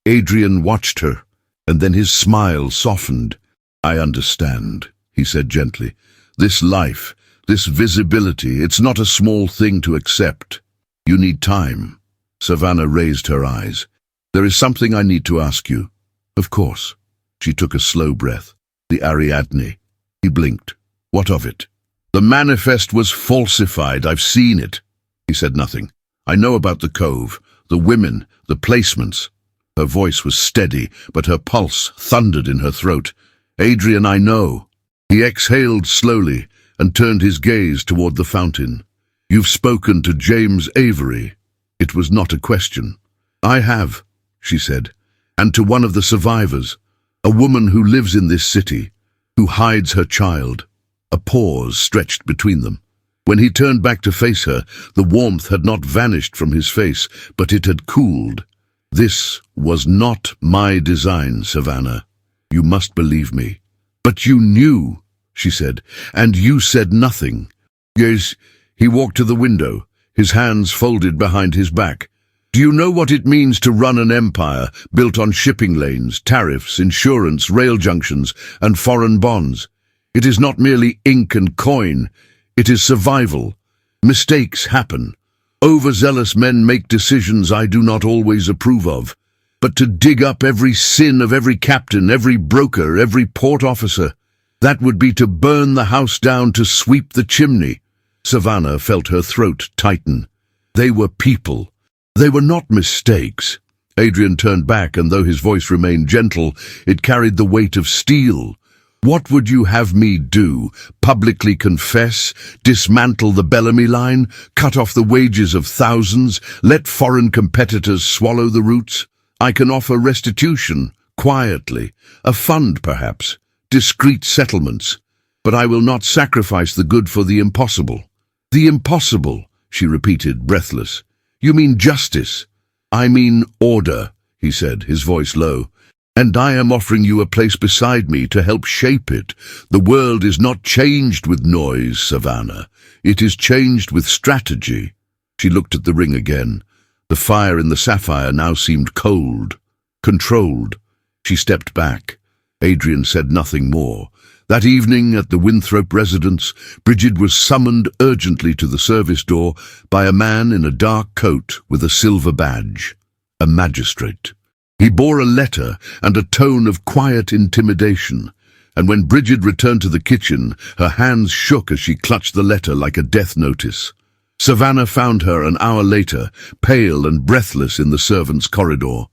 Adrian watched her, and then his smile softened. "I understand," he said gently. "This life, this visibility, it's not a small thing to accept. You need time." Savannah raised her eyes. "There is something I need to ask you." "Of course." She took a slow breath. "The Ariadne." He blinked. "What of it?" "The manifest was falsified. I've seen it." He said nothing. "I know about the cove, the women, the placements." Her voice was steady, but her pulse thundered in her throat. "Adrian, I know." He exhaled slowly and turned his gaze toward the fountain. "You've spoken to James Avery." It was not a question. "I have," she said, "and to one of the survivors, a woman who lives in this city, who hides her child." A pause stretched between them. When he turned back to face her, the warmth had not vanished from his face, but it had cooled. "This was not my design, Savannah. You must believe me." "But you knew," she said, "and you said nothing." "Yes." He walked to the window, his hands folded behind his back. "Do you know what it means to run an empire built on shipping lanes, tariffs, insurance, rail junctions, and foreign bonds? It is not merely ink and coin. It is survival. Mistakes happen. Overzealous men make decisions I do not always approve of. But to dig up every sin of every captain, every broker, every port officer, that would be to burn the house down, to sweep the chimney. Savannah felt her throat tighten. They were people. They were not mistakes. Adrian turned back, and though his voice remained gentle, it carried the weight of steel. What would you have me do? Publicly confess? Dismantle the Bellamy line? Cut off the wages of thousands? Let foreign competitors swallow the roots? I can offer restitution, quietly, a fund perhaps, discreet settlements. But I will not sacrifice the good for the impossible. The impossible, she repeated, breathless. You mean justice? I mean order, he said, his voice low. And I am offering you a place beside me to help shape it. The world is not changed with noise, Savannah. It is changed with strategy. She looked at the ring again. The fire in the sapphire now seemed cold, controlled. She stepped back. Adrian said nothing more. That evening at the Winthrope residence, Bridget was summoned urgently to the service door by a man in a dark coat with a silver badge, a magistrate. He bore a letter and a tone of quiet intimidation, and when Bridget returned to the kitchen, her hands shook as she clutched the letter like a death notice. Savannah found her an hour later, pale and breathless in the servants' corridor.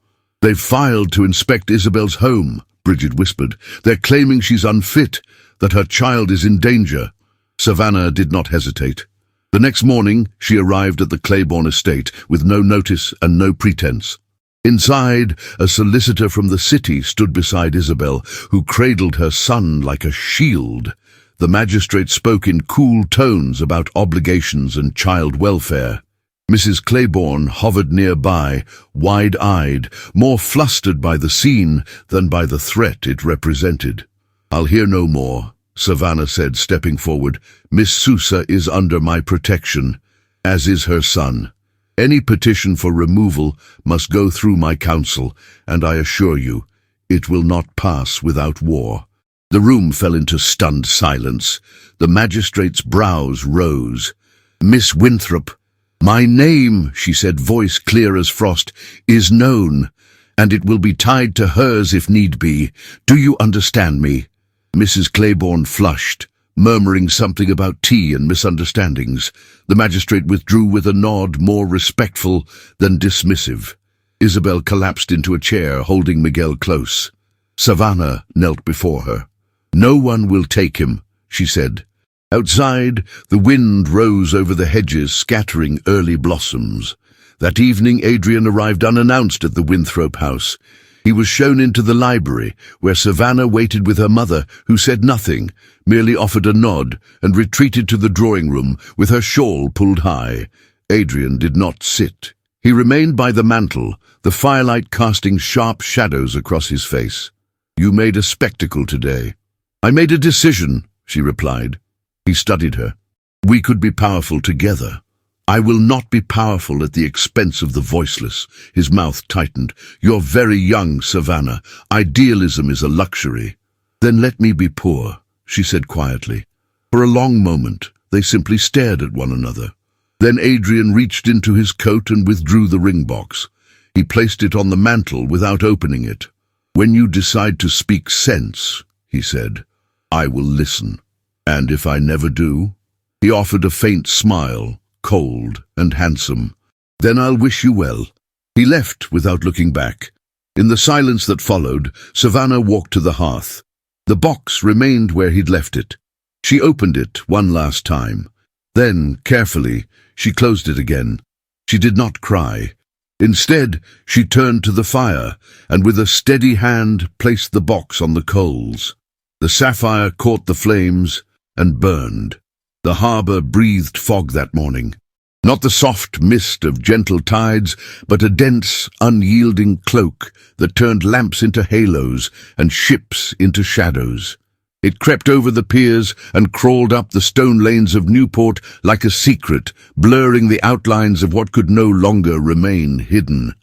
They've filed to inspect Isabel's home, Bridget whispered. They're claiming she's unfit, that her child is in danger. Savannah did not hesitate. The next morning, she arrived at the Claiborne estate with no notice and no pretense. Inside, a solicitor from the city stood beside Isabel, who cradled her son like a shield. The magistrate spoke in cool tones about obligations and child welfare. Mrs. Claiborne hovered nearby, wide-eyed, more flustered by the scene than by the threat it represented. I'll hear no more, Savannah said, stepping forward. Miss Sousa is under my protection, as is her son. Any petition for removal must go through my counsel, and I assure you, it will not pass without war. The room fell into stunned silence. The magistrate's brows rose. Miss Winthrope, my name, she said, voice clear as frost, is known, and it will be tied to hers if need be. Do you understand me? Mrs. Claiborne flushed, murmuring something about tea and misunderstandings. The magistrate withdrew with a nod more respectful than dismissive. Isabel collapsed into a chair, holding Miguel close. Savannah knelt before her. No one will take him, she said. Outside, the wind rose over the hedges, scattering early blossoms. That evening, Adrian arrived unannounced at the Winthrope house. He was shown into the library, where Savannah waited with her mother, who said nothing, merely offered a nod, and retreated to the drawing room, with her shawl pulled high. Adrian did not sit. He remained by the mantel, the firelight casting sharp shadows across his face. You made a spectacle today. I made a decision, she replied. He studied her. We could be powerful together. I will not be powerful at the expense of the voiceless. His mouth tightened. You're very young, Savannah. Idealism is a luxury. Then let me be poor, she said quietly. For a long moment, they simply stared at one another. Then Adrian reached into his coat and withdrew the ring box. He placed it on the mantel without opening it. When you decide to speak sense, he said, I will listen. And if I never do? He offered a faint smile, cold and handsome. Then I'll wish you well. He left without looking back. In the silence that followed, Savannah walked to the hearth. The box remained where he'd left it. She opened it one last time. Then, carefully, she closed it again. She did not cry. Instead, she turned to the fire, and with a steady hand placed the box on the coals. The sapphire caught the flames and burned. The harbour breathed fog that morning. Not the soft mist of gentle tides, but a dense, unyielding cloak that turned lamps into halos and ships into shadows. It crept over the piers and crawled up the stone lanes of Newport like a secret, blurring the outlines of what could no longer remain hidden.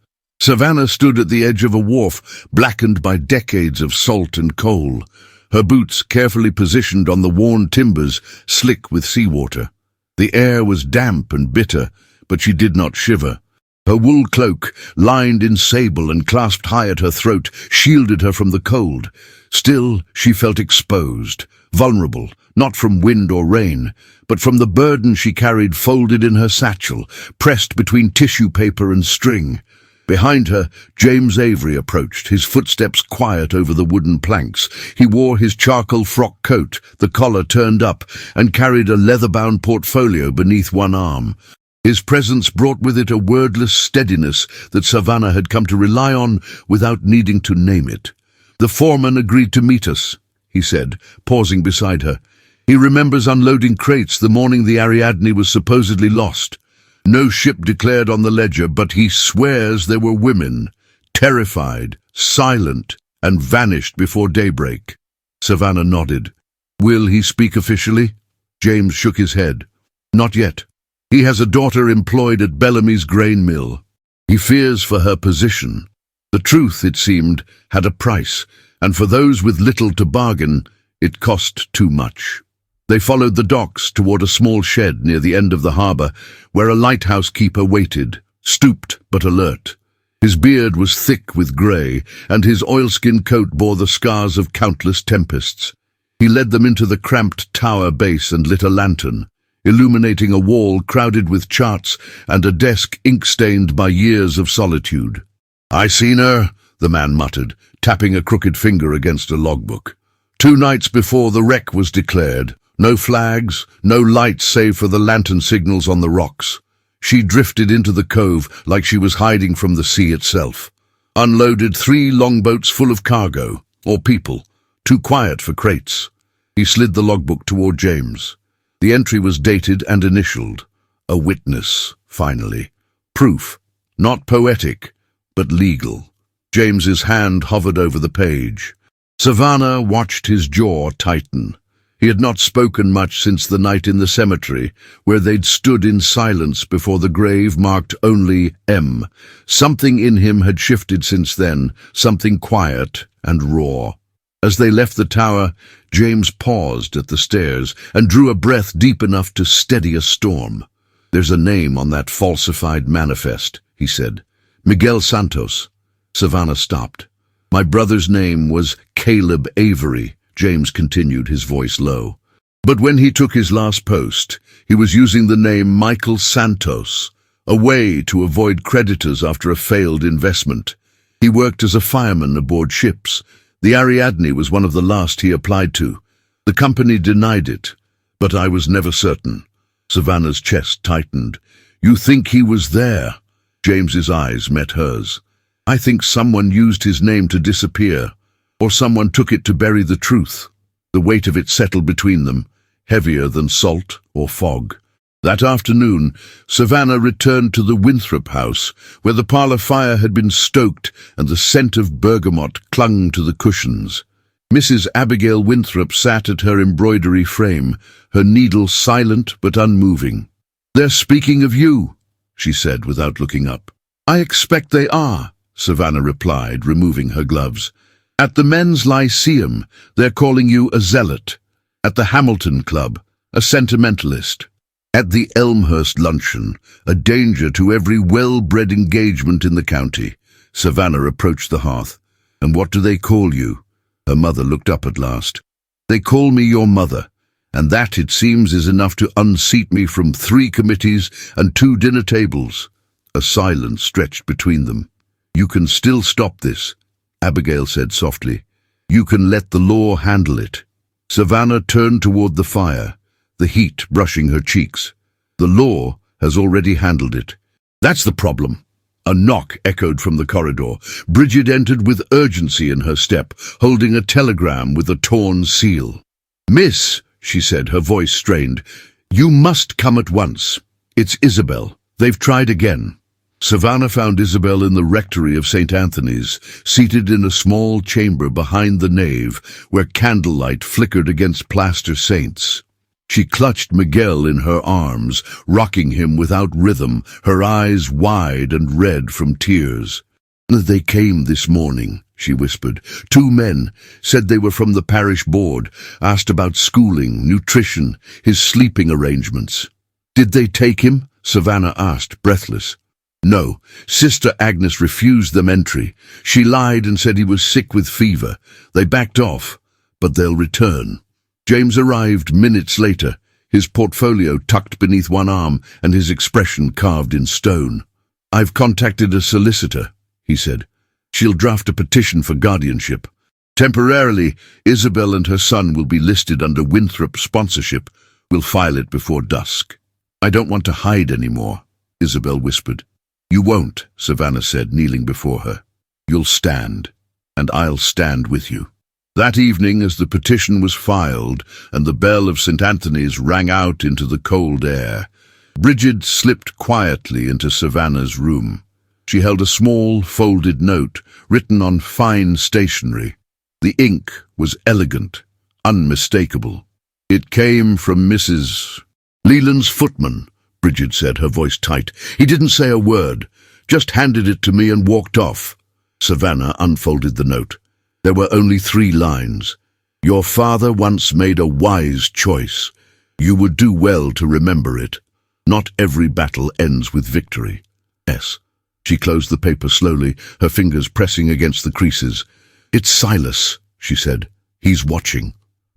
Savannah stood at the edge of a wharf, blackened by decades of salt and coal. Her boots carefully positioned on the worn timbers, slick with seawater. The air was damp and bitter, but she did not shiver. Her wool cloak, lined in sable and clasped high at her throat, shielded her from the cold. Still, she felt exposed, vulnerable, not from wind or rain, but from the burden she carried folded in her satchel, pressed between tissue paper and string. Behind her, James Avery approached, his footsteps quiet over the wooden planks. He wore his charcoal frock coat, the collar turned up, and carried a leather-bound portfolio beneath one arm. His presence brought with it a wordless steadiness that Savannah had come to rely on without needing to name it. "The foreman agreed to meet us," he said, pausing beside her. "He remembers unloading crates the morning the Ariadne was supposedly lost. No ship declared on the ledger, but he swears there were women, terrified, silent, and vanished before daybreak." Savannah nodded. "Will he speak officially?" James shook his head. "Not yet. He has a daughter employed at Bellamy's grain mill. He fears for her position. The truth, it seemed, had a price, and for those with little to bargain, it cost too much." They followed the docks toward a small shed near the end of the harbour, where a lighthouse keeper waited, stooped but alert. His beard was thick with grey, and his oilskin coat bore the scars of countless tempests. He led them into the cramped tower base and lit a lantern, illuminating a wall crowded with charts and a desk ink-stained by years of solitude. "I seen her," the man muttered, tapping a crooked finger against a logbook. "2 nights before the wreck was declared. No flags, no lights save for the lantern signals on the rocks. She drifted into the cove like she was hiding from the sea itself. Unloaded 3 longboats full of cargo, or people, too quiet for crates." He slid the logbook toward James. The entry was dated and initialed. A witness, finally. Proof, not poetic, but legal. James's hand hovered over the page. Savannah watched his jaw tighten. He had not spoken much since the night in the cemetery, where they'd stood in silence before the grave marked only M. Something in him had shifted since then, something quiet and raw. As they left the tower, James paused at the stairs and drew a breath deep enough to steady a storm. "There's a name on that falsified manifest," he said. "Miguel Santos." Savannah stopped. "My brother's name was Caleb Avery," James continued, his voice low. "But when he took his last post, he was using the name Michael Santos, a way to avoid creditors after a failed investment. He worked as a fireman aboard ships. The Ariadne was one of the last he applied to. The company denied it, but I was never certain." Savannah's chest tightened. "You think he was there?" James's eyes met hers. "I think someone used his name to disappear, or someone took it to bury the truth." The weight of it settled between them, heavier than salt or fog. That afternoon, Savannah returned to the Winthrope house, where the parlour fire had been stoked and the scent of bergamot clung to the cushions. Mrs. Abigail Winthrope sat at her embroidery frame, her needle silent but unmoving. "They're speaking of you," she said without looking up. "I expect they are," Savannah replied, removing her gloves. "At the men's lyceum, they're calling you a zealot. At the Hamilton Club, a sentimentalist. At the Elmhurst luncheon, a danger to every well-bred engagement in the county." Savannah approached the hearth. "And what do they call you?" Her mother looked up at last. "They call me your mother, and that, it seems, is enough to unseat me from 3 committees and 2 dinner tables." A silence stretched between them. "You can still stop this," Abigail said softly. "You can let the law handle it." Savannah turned toward the fire, the heat brushing her cheeks. "The law has already handled it." "That's the problem." A knock echoed from the corridor. Bridget entered with urgency in her step, holding a telegram with a torn seal. "Miss," she said, her voice strained, "you must come at once. It's Isabel. They've tried again." Savannah found Isabel in the rectory of St. Anthony's, seated in a small chamber behind the nave, where candlelight flickered against plaster saints. She clutched Miguel in her arms, rocking him without rhythm, her eyes wide and red from tears. "They came this morning," she whispered. 2 men, said they were from the parish board, asked about schooling, nutrition, his sleeping arrangements." "Did they take him?" Savannah asked, breathless. No, Sister Agnes refused them entry. She lied and said he was sick with fever. They backed off, but they'll return. James arrived minutes later, his portfolio tucked beneath one arm and his expression carved in stone. I've contacted a solicitor, he said. She'll draft a petition for guardianship. Temporarily, Isabel and her son will be listed under Winthrop sponsorship. We'll file it before dusk. I don't want to hide anymore, Isabel whispered. You won't, Savannah said, kneeling before her. You'll stand, and I'll stand with you. That evening, as the petition was filed and the bell of St. Anthony's rang out into the cold air, Bridget slipped quietly into Savannah's room. She held a small, folded note, written on fine stationery. The ink was elegant, unmistakable. It came from Mrs. Leland's footman, Bridget said, her voice tight. He didn't say a word, just handed it to me and walked off. Savannah unfolded the note. There were only 3 lines. Your father once made a wise choice. You would do well to remember it. Not every battle ends with victory. S. She closed the paper slowly, her fingers pressing against the creases. It's Silas, she said. He's watching.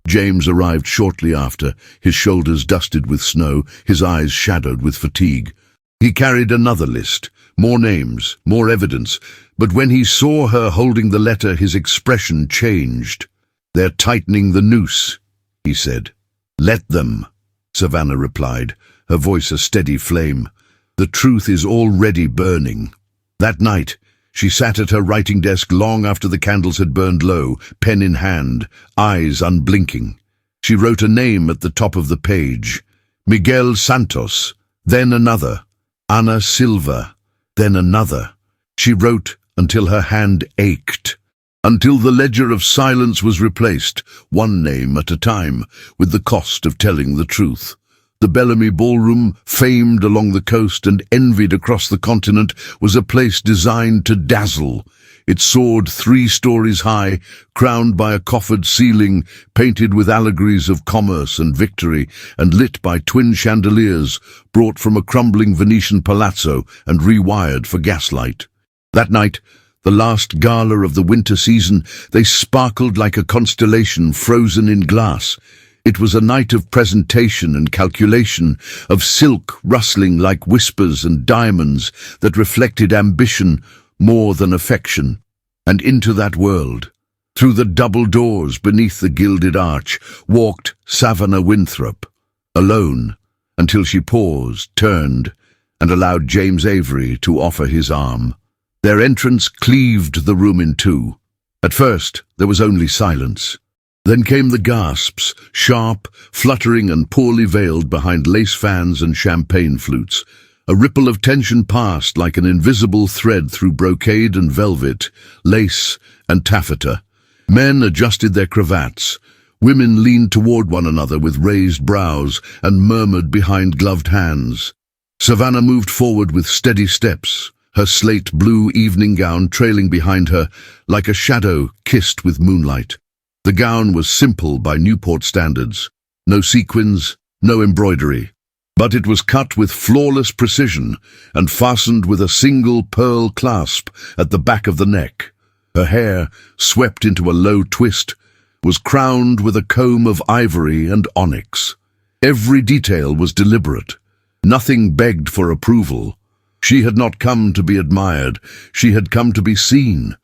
James arrived shortly after, his shoulders dusted with snow, his eyes shadowed with fatigue. He carried another list, more names, more evidence, but when he saw her holding the letter, his expression changed. They're tightening the noose, he said. Let them, Savannah replied, her voice a steady flame. The truth is already burning. That night, she sat at her writing desk long after the candles had burned low, pen in hand, eyes unblinking. She wrote a name at the top of the page. Miguel Santos, then another. Ana Silva, then another. She wrote until her hand ached, until the ledger of silence was replaced, one name at a time, with the cost of telling the truth. The Bellamy Ballroom, famed along the coast and envied across the continent, was a place designed to dazzle. It soared 3 stories high, crowned by a coffered ceiling, painted with allegories of commerce and victory, and lit by twin chandeliers brought from a crumbling Venetian palazzo and rewired for gaslight. That night, the last gala of the winter season, they sparkled like a constellation frozen in glass. It was a night of presentation and calculation, of silk rustling like whispers and diamonds that reflected ambition more than affection. And into that world, through the double doors beneath the gilded arch, walked Savana Winthrope, alone, until she paused, turned, and allowed James Avery to offer his arm. Their entrance cleaved the room in 2. At first, there was only silence. Then came the gasps, sharp, fluttering and poorly veiled behind lace fans and champagne flutes. A ripple of tension passed like an invisible thread through brocade and velvet, lace and taffeta. Men adjusted their cravats. Women leaned toward one another with raised brows and murmured behind gloved hands. Savannah moved forward with steady steps, her slate-blue evening gown trailing behind her like a shadow kissed with moonlight. The gown was simple by Newport standards. No sequins, no embroidery. But it was cut with flawless precision and fastened with a single pearl clasp at the back of the neck. Her hair, swept into a low twist, was crowned with a comb of ivory and onyx. Every detail was deliberate. Nothing begged for approval. She had not come to be admired. She had come to be seen.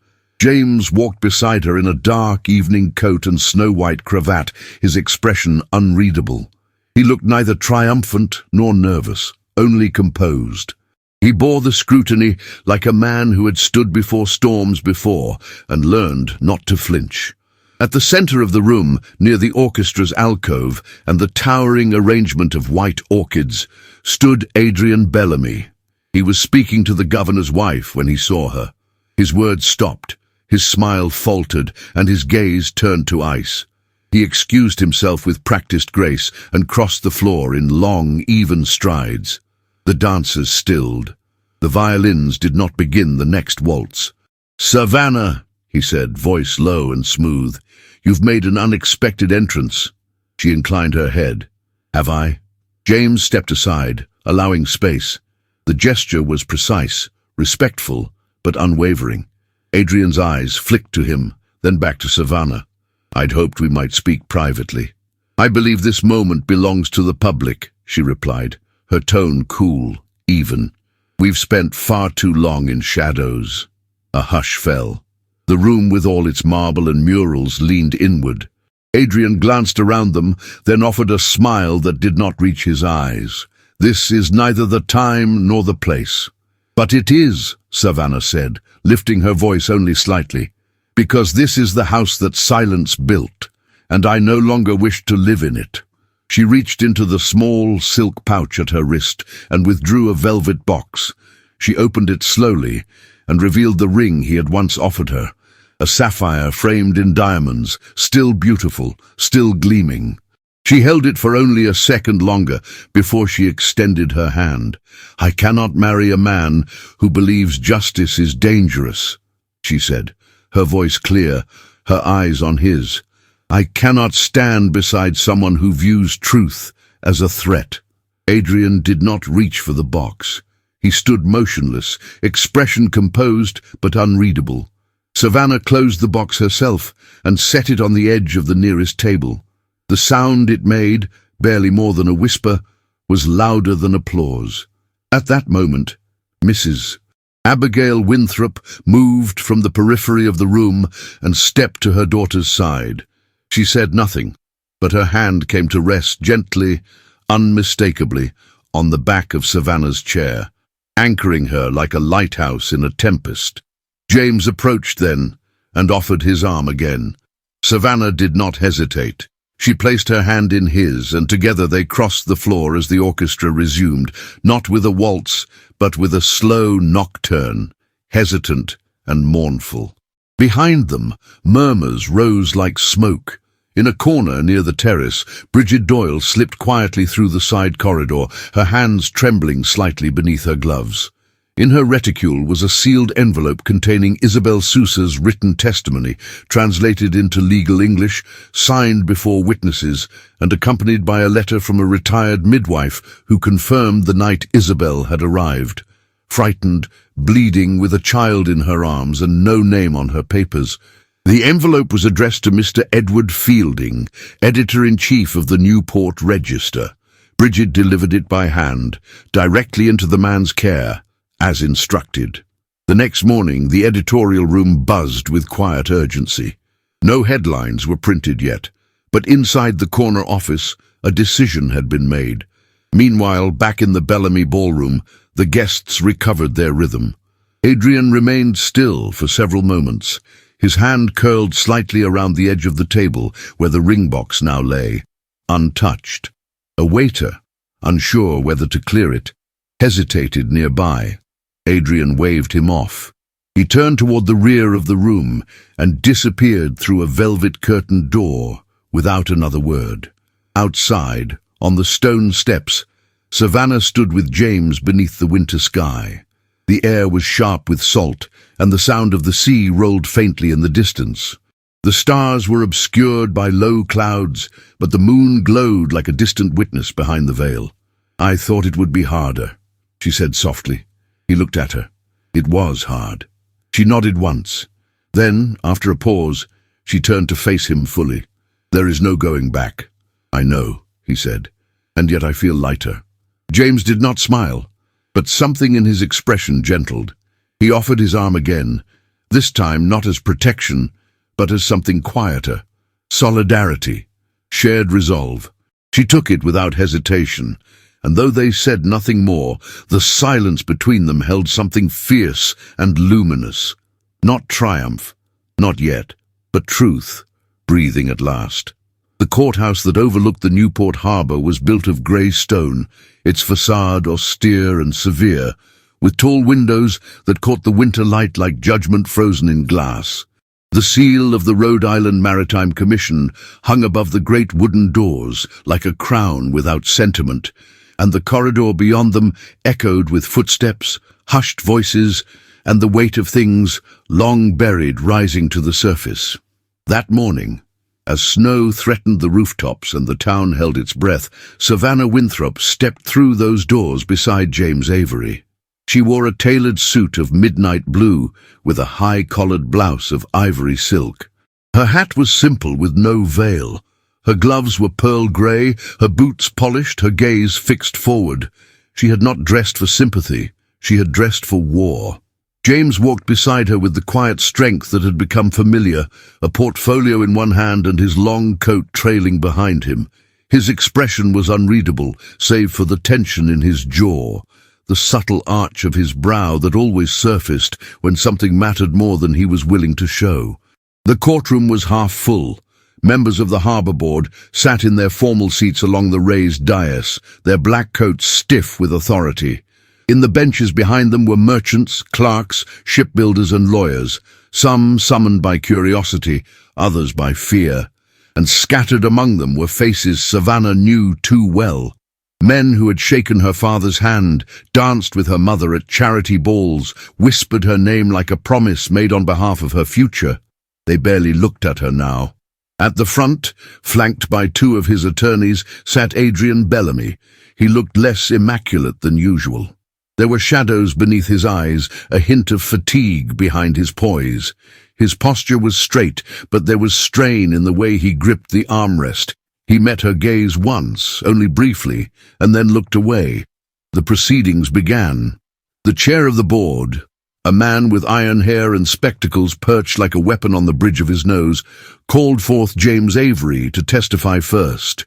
James walked beside her in a dark evening coat and snow-white cravat, his expression unreadable. He looked neither triumphant nor nervous, only composed. He bore the scrutiny like a man who had stood before storms before and learned not to flinch. At the center of the room, near the orchestra's alcove and the towering arrangement of white orchids, stood Adrian Bellamy. He was speaking to the governor's wife when he saw her. His words stopped. His smile faltered, and his gaze turned to ice. He excused himself with practiced grace and crossed the floor in long, even strides. The dancers stilled. The violins did not begin the next waltz. "Savannah," he said, voice low and smooth, "you've made an unexpected entrance." She inclined her head. "Have I?" James stepped aside, allowing space. The gesture was precise, respectful, but unwavering. Adrian's eyes flicked to him, then back to Savana. "I'd hoped we might speak privately." "I believe this moment belongs to the public," she replied, her tone cool, even. "We've spent far too long in shadows." A hush fell. The room with all its marble and murals leaned inward. Adrian glanced around them, then offered a smile that did not reach his eyes. "This is neither the time nor the place." "But it is," Savana said, lifting her voice only slightly, "because this is the house that silence built, and I no longer wish to live in it." She reached into the small silk pouch at her wrist and withdrew a velvet box. She opened it slowly and revealed the ring he had once offered her, a sapphire framed in diamonds, still beautiful, still gleaming. She held it for only a second longer before she extended her hand. "I cannot marry a man who believes justice is dangerous," she said, her voice clear, her eyes on his. "I cannot stand beside someone who views truth as a threat." Adrian did not reach for the box. He stood motionless, expression composed but unreadable. Savana closed the box herself and set it on the edge of the nearest table. The sound it made, barely more than a whisper, was louder than applause. At that moment, Mrs. Abigail Winthrope moved from the periphery of the room and stepped to her daughter's side. She said nothing, but her hand came to rest gently, unmistakably, on the back of Savannah's chair, anchoring her like a lighthouse in a tempest. James approached then and offered his arm again. Savannah did not hesitate. She placed her hand in his, and together they crossed the floor as the orchestra resumed, not with a waltz, but with a slow nocturne, hesitant and mournful. Behind them, murmurs rose like smoke. In a corner near the terrace, Bridget Doyle slipped quietly through the side corridor, her hands trembling slightly beneath her gloves. In her reticule was a sealed envelope containing Isabel Sousa's written testimony, translated into legal English, signed before witnesses, and accompanied by a letter from a retired midwife who confirmed the night Isabel had arrived. Frightened, bleeding, with a child in her arms and no name on her papers. The envelope was addressed to Mr. Edward Fielding, editor-in-chief of the Newport Register. Bridget delivered it by hand, directly into the man's care, as instructed. The next morning, the editorial room buzzed with quiet urgency. No headlines were printed yet, but inside the corner office, a decision had been made. Meanwhile, back in the Bellamy ballroom, the guests recovered their rhythm. Adrian remained still for several moments, his hand curled slightly around the edge of the table where the ring box now lay, untouched. A waiter, unsure whether to clear it, hesitated nearby. Adrian waved him off. He turned toward the rear of the room and disappeared through a velvet-curtained door without another word. Outside, on the stone steps, Savannah stood with James beneath the winter sky. The air was sharp with salt, and the sound of the sea rolled faintly in the distance. The stars were obscured by low clouds, but the moon glowed like a distant witness behind the veil. "I thought it would be harder," she said softly. He looked at her. It was hard. She nodded once. Then, after a pause, she turned to face him fully. "There is no going back." "I know," he said, "and yet I feel lighter." James did not smile, but something in his expression gentled. He offered his arm again, this time not as protection, but as something quieter. Solidarity. Shared resolve. She took it without hesitation, and though they said nothing more, the silence between them held something fierce and luminous. Not triumph, not yet, but truth, breathing at last. The courthouse that overlooked the Newport harbor was built of grey stone, its facade austere and severe, with tall windows that caught the winter light like judgment frozen in glass. The seal of the Rhode Island Maritime Commission hung above the great wooden doors like a crown without sentiment, and the corridor beyond them echoed with footsteps, hushed voices, and the weight of things long buried rising to the surface. That morning, As snow threatened the rooftops and the town held its breath, Savana Winthrope stepped through those doors beside James Avery. She wore a tailored suit of midnight blue with a high-collared blouse of ivory silk. Her hat was simple with no veil. Her gloves were pearl grey, her boots polished, her gaze fixed forward. She had not dressed for sympathy. She had dressed for war. James walked beside her with the quiet strength that had become familiar, a portfolio in one hand and his long coat trailing behind him. His expression was unreadable, save for the tension in his jaw, the subtle arch of his brow that always surfaced when something mattered more than he was willing to show. The courtroom was half full. Members of the Harbour Board sat in their formal seats along the raised dais, their black coats stiff with authority. In the benches behind them were merchants, clerks, shipbuilders and lawyers, some summoned by curiosity, others by fear. And scattered among them were faces Savana knew too well. Men who had shaken her father's hand, danced with her mother at charity balls, whispered her name like a promise made on behalf of her future. They barely looked at her now. At the front, flanked by two of his attorneys, sat Adrian Bellamy. He looked less immaculate than usual. There were shadows beneath his eyes, a hint of fatigue behind his poise. His posture was straight, but there was strain in the way he gripped the armrest. He met her gaze once, only briefly, and then looked away. The proceedings began. The chair of the board, a man with iron hair and spectacles perched like a weapon on the bridge of his nose, called forth James Avery to testify first.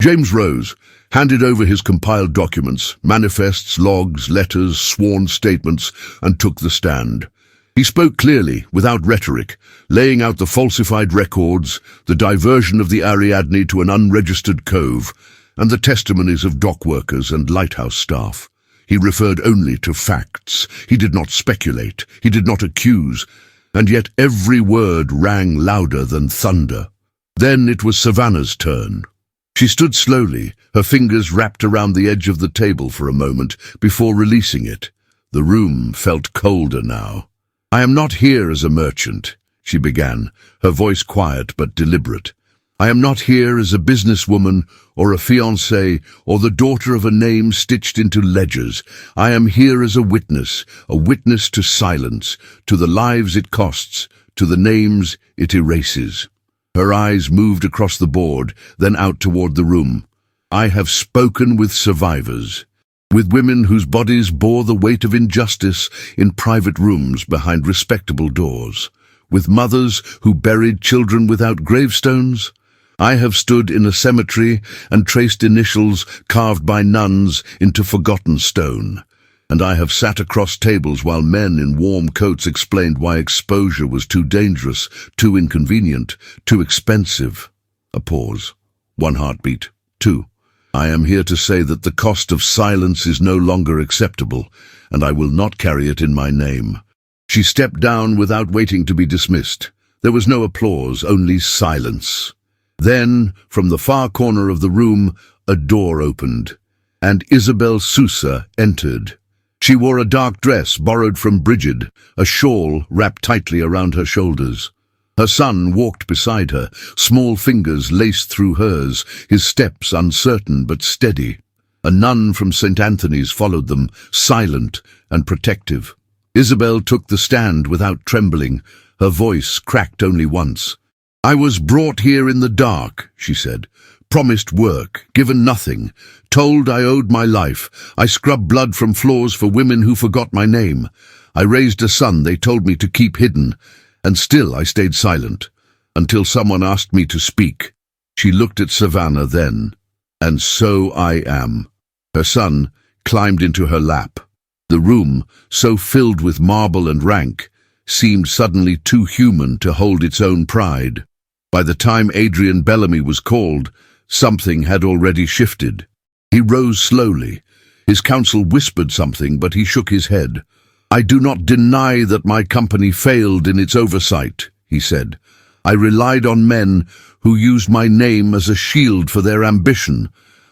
James rose, handed over his compiled documents, manifests, logs, letters, sworn statements, and took the stand. He spoke clearly, without rhetoric, laying out the falsified records, the diversion of the Ariadne to an unregistered cove, and the testimonies of dock workers and lighthouse staff. He referred only to facts. He did not speculate. He did not accuse. And yet every word rang louder than thunder. Then it was Savannah's turn. She stood slowly, her fingers wrapped around the edge of the table for a moment before releasing it. The room felt colder now. "I am not here as a merchant," she began, her voice quiet but deliberate. "I am not here as a businesswoman or a fiancée or the daughter of a name stitched into ledgers. I am here as a witness to silence, to the lives it costs, to the names it erases." Her eyes moved across the board, then out toward the room. "I have spoken with survivors, with women whose bodies bore the weight of injustice in private rooms behind respectable doors, with mothers who buried children without gravestones. I have stood in a cemetery and traced initials carved by nuns into forgotten stone. And I have sat across tables while men in warm coats explained why exposure was too dangerous, too inconvenient, too expensive." A pause. One heartbeat. Two. "I am here to say that the cost of silence is no longer acceptable, and I will not carry it in my name." She stepped down without waiting to be dismissed. There was no applause, only silence. Then, from the far corner of the room, a door opened, and Isabel Sousa entered. She wore a dark dress borrowed from Bridget, a shawl wrapped tightly around her shoulders. Her son walked beside her, small fingers laced through hers, his steps uncertain but steady. A nun from St. Anthony's followed them, silent and protective. Isabel took the stand without trembling. Her voice cracked only once. "I was brought here in the dark," she said. "Promised work, given nothing, told I owed my life. I scrubbed blood from floors for women who forgot my name. I raised a son they told me to keep hidden, and still I stayed silent, until someone asked me to speak." She looked at Savannah then. "And so I am." Her son climbed into her lap. The room, so filled with marble and rank, seemed suddenly too human to hold its own pride. By the time Adrian Bellamy was called, something had already shifted. He rose slowly. His counsel whispered something, but he shook his head. "I do not deny that my company failed in its oversight," he said. "I relied on men who used my name as a shield for their ambition.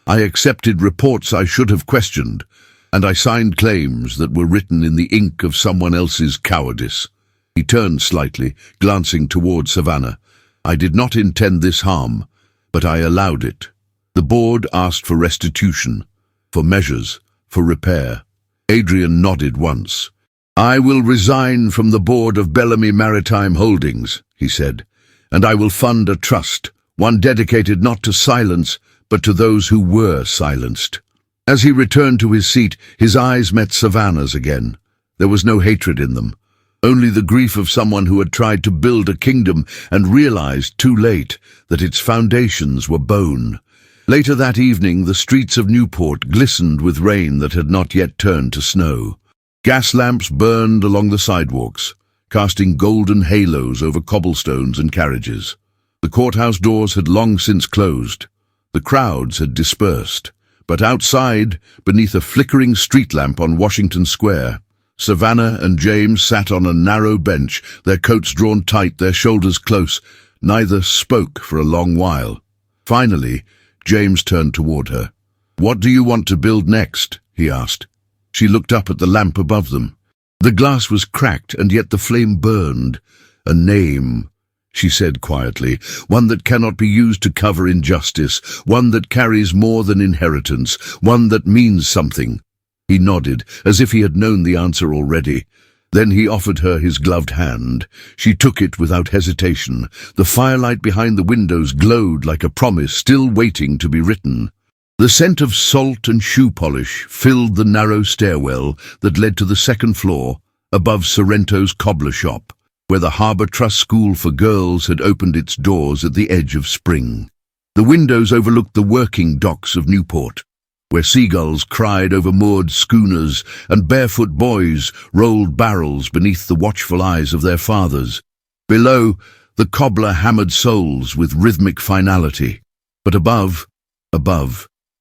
I accepted reports I should have questioned, and I signed claims that were written in the ink of someone else's cowardice." He turned slightly, glancing toward Savannah. I did not intend this harm, but I allowed it. The board asked for restitution, for measures, for repair. Adrian nodded once. I will resign from the board of Bellamy Maritime Holdings, he said, and I will fund a trust, one dedicated not to silence, but to those who were silenced. As he returned to his seat, his eyes met Savannah's again. There was no hatred in them, only the grief of someone who had tried to build a kingdom and realized too late that its foundations were bone. Later that evening, the streets of Newport glistened with rain that had not yet turned to snow. Gas lamps burned along the sidewalks, casting golden halos over cobblestones and carriages. The courthouse doors had long since closed. The crowds had dispersed. But outside, beneath a flickering street lamp on Washington Square, Savannah and James sat on a narrow bench, their coats drawn tight, their shoulders close. Neither spoke for a long while. Finally, James turned toward her. "What do you want to build next?" he asked. She looked up at the lamp above them. The glass was cracked, and yet the flame burned. "A name," she said quietly, "one that cannot be used to cover injustice, one that carries more than inheritance, one that means something." He nodded, as if he had known the answer already. Then he offered her his gloved hand. She took it without hesitation. The firelight behind the windows glowed like a promise still waiting to be written. The scent of salt and shoe polish filled the narrow stairwell that led to the second floor, above Sorrento's cobbler shop, where the Harbour Trust School for Girls had opened its doors at the edge of spring. The windows overlooked the working docks of Newport, where seagulls cried over moored schooners and barefoot boys rolled barrels beneath the watchful eyes of their fathers. Below, the cobbler hammered soles with rhythmic finality. But above,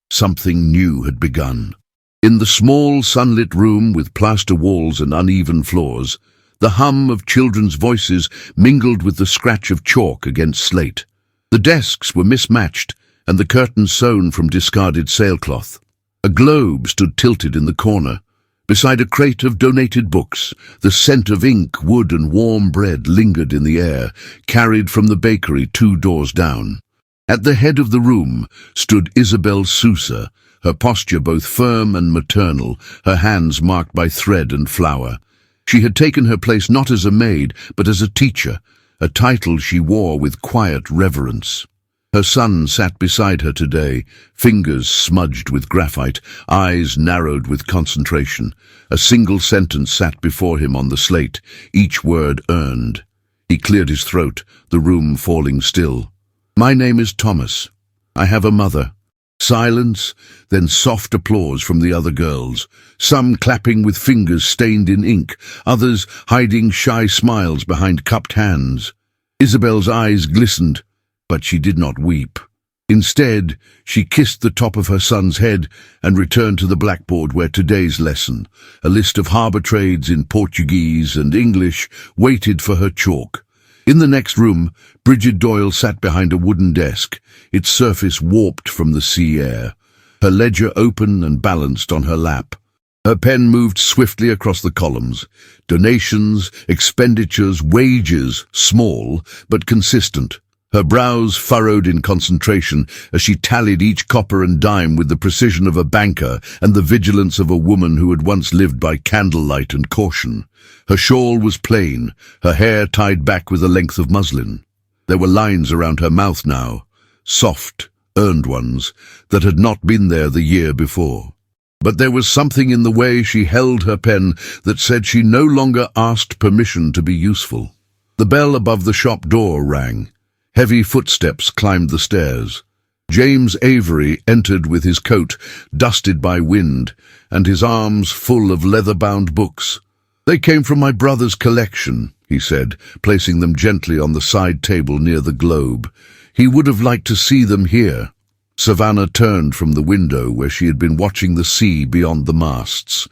something new had begun. In the small sunlit room with plaster walls and uneven floors, the hum of children's voices mingled with the scratch of chalk against slate. The desks were mismatched, and the curtains sewn from discarded sailcloth. A globe stood tilted in the corner. Beside a crate of donated books, the scent of ink, wood, and warm bread lingered in the air, carried from the bakery 2 doors down. At the head of the room stood Isabel Sousa, her posture both firm and maternal, her hands marked by thread and flower. She had taken her place not as a maid, but as a teacher, a title she wore with quiet reverence. Her son sat beside her today, fingers smudged with graphite, eyes narrowed with concentration. A single sentence sat before him on the slate, each word earned. He cleared his throat, the room falling still. "My name is Thomas. I have a mother." Silence, then soft applause from the other girls, some clapping with fingers stained in ink, others hiding shy smiles behind cupped hands. Isabel's eyes glistened, but she did not weep. Instead, she kissed the top of her son's head and returned to the blackboard where today's lesson, a list of harbour trades in Portuguese and English, waited for her chalk. In the next room, Bridget Doyle sat behind a wooden desk, its surface warped from the sea air, her ledger open and balanced on her lap. Her pen moved swiftly across the columns. Donations, expenditures, wages, small but consistent. Her brows furrowed in concentration as she tallied each copper and dime with the precision of a banker and the vigilance of a woman who had once lived by candlelight and caution. Her shawl was plain, her hair tied back with a length of muslin. There were lines around her mouth now, soft, earned ones, that had not been there the year before. But there was something in the way she held her pen that said she no longer asked permission to be useful. The bell above the shop door rang. Heavy footsteps climbed the stairs. James Avery entered with his coat dusted by wind and his arms full of leather-bound books. "They came from my brother's collection," he said, placing them gently on the side table near the globe. "He would have liked to see them here." Savannah turned from the window where she had been watching the sea beyond the masts.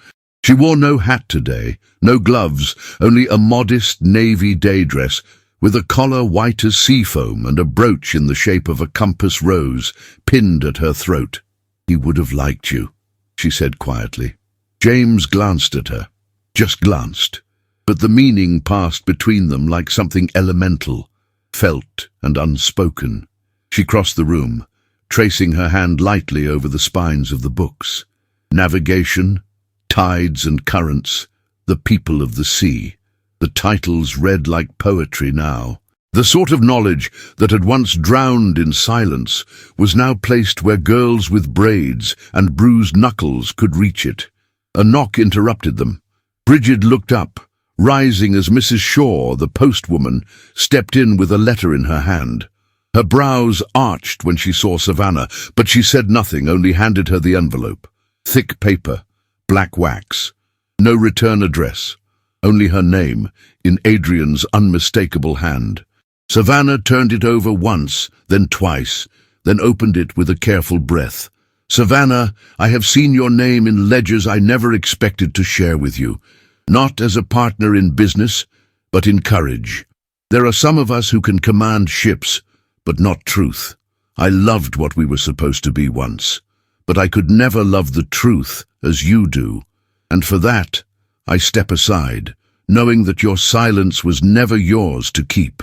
She wore no hat today, no gloves, only a modest navy day dress, with a collar white as sea foam and a brooch in the shape of a compass rose pinned at her throat. "He would have liked you," she said quietly. James glanced at her, just glanced, but the meaning passed between them like something elemental. felt and unspoken. She crossed the room, tracing her hand lightly over the spines of the books. Navigation, tides and currents, the people of the sea. The titles read like poetry now. The sort of knowledge that had once drowned in silence was now placed where girls with braids and bruised knuckles could reach it. A knock interrupted them. Bridget looked up, rising as Mrs. Shaw, the postwoman, stepped in with a letter in her hand. Her brows arched when she saw Savannah, but she said nothing, only handed her the envelope. Thick paper, black wax, no return address, only her name in Adrian's unmistakable hand. Savannah turned it over once, then twice, then opened it with a careful breath. Savannah, I have seen your name in ledgers I never expected to share with you, not as a partner in business, but in courage. There are some of us who can command ships, but not truth. I loved what we were supposed to be once, but I could never love the truth as you do, and for that, I step aside, knowing that your silence was never yours to keep.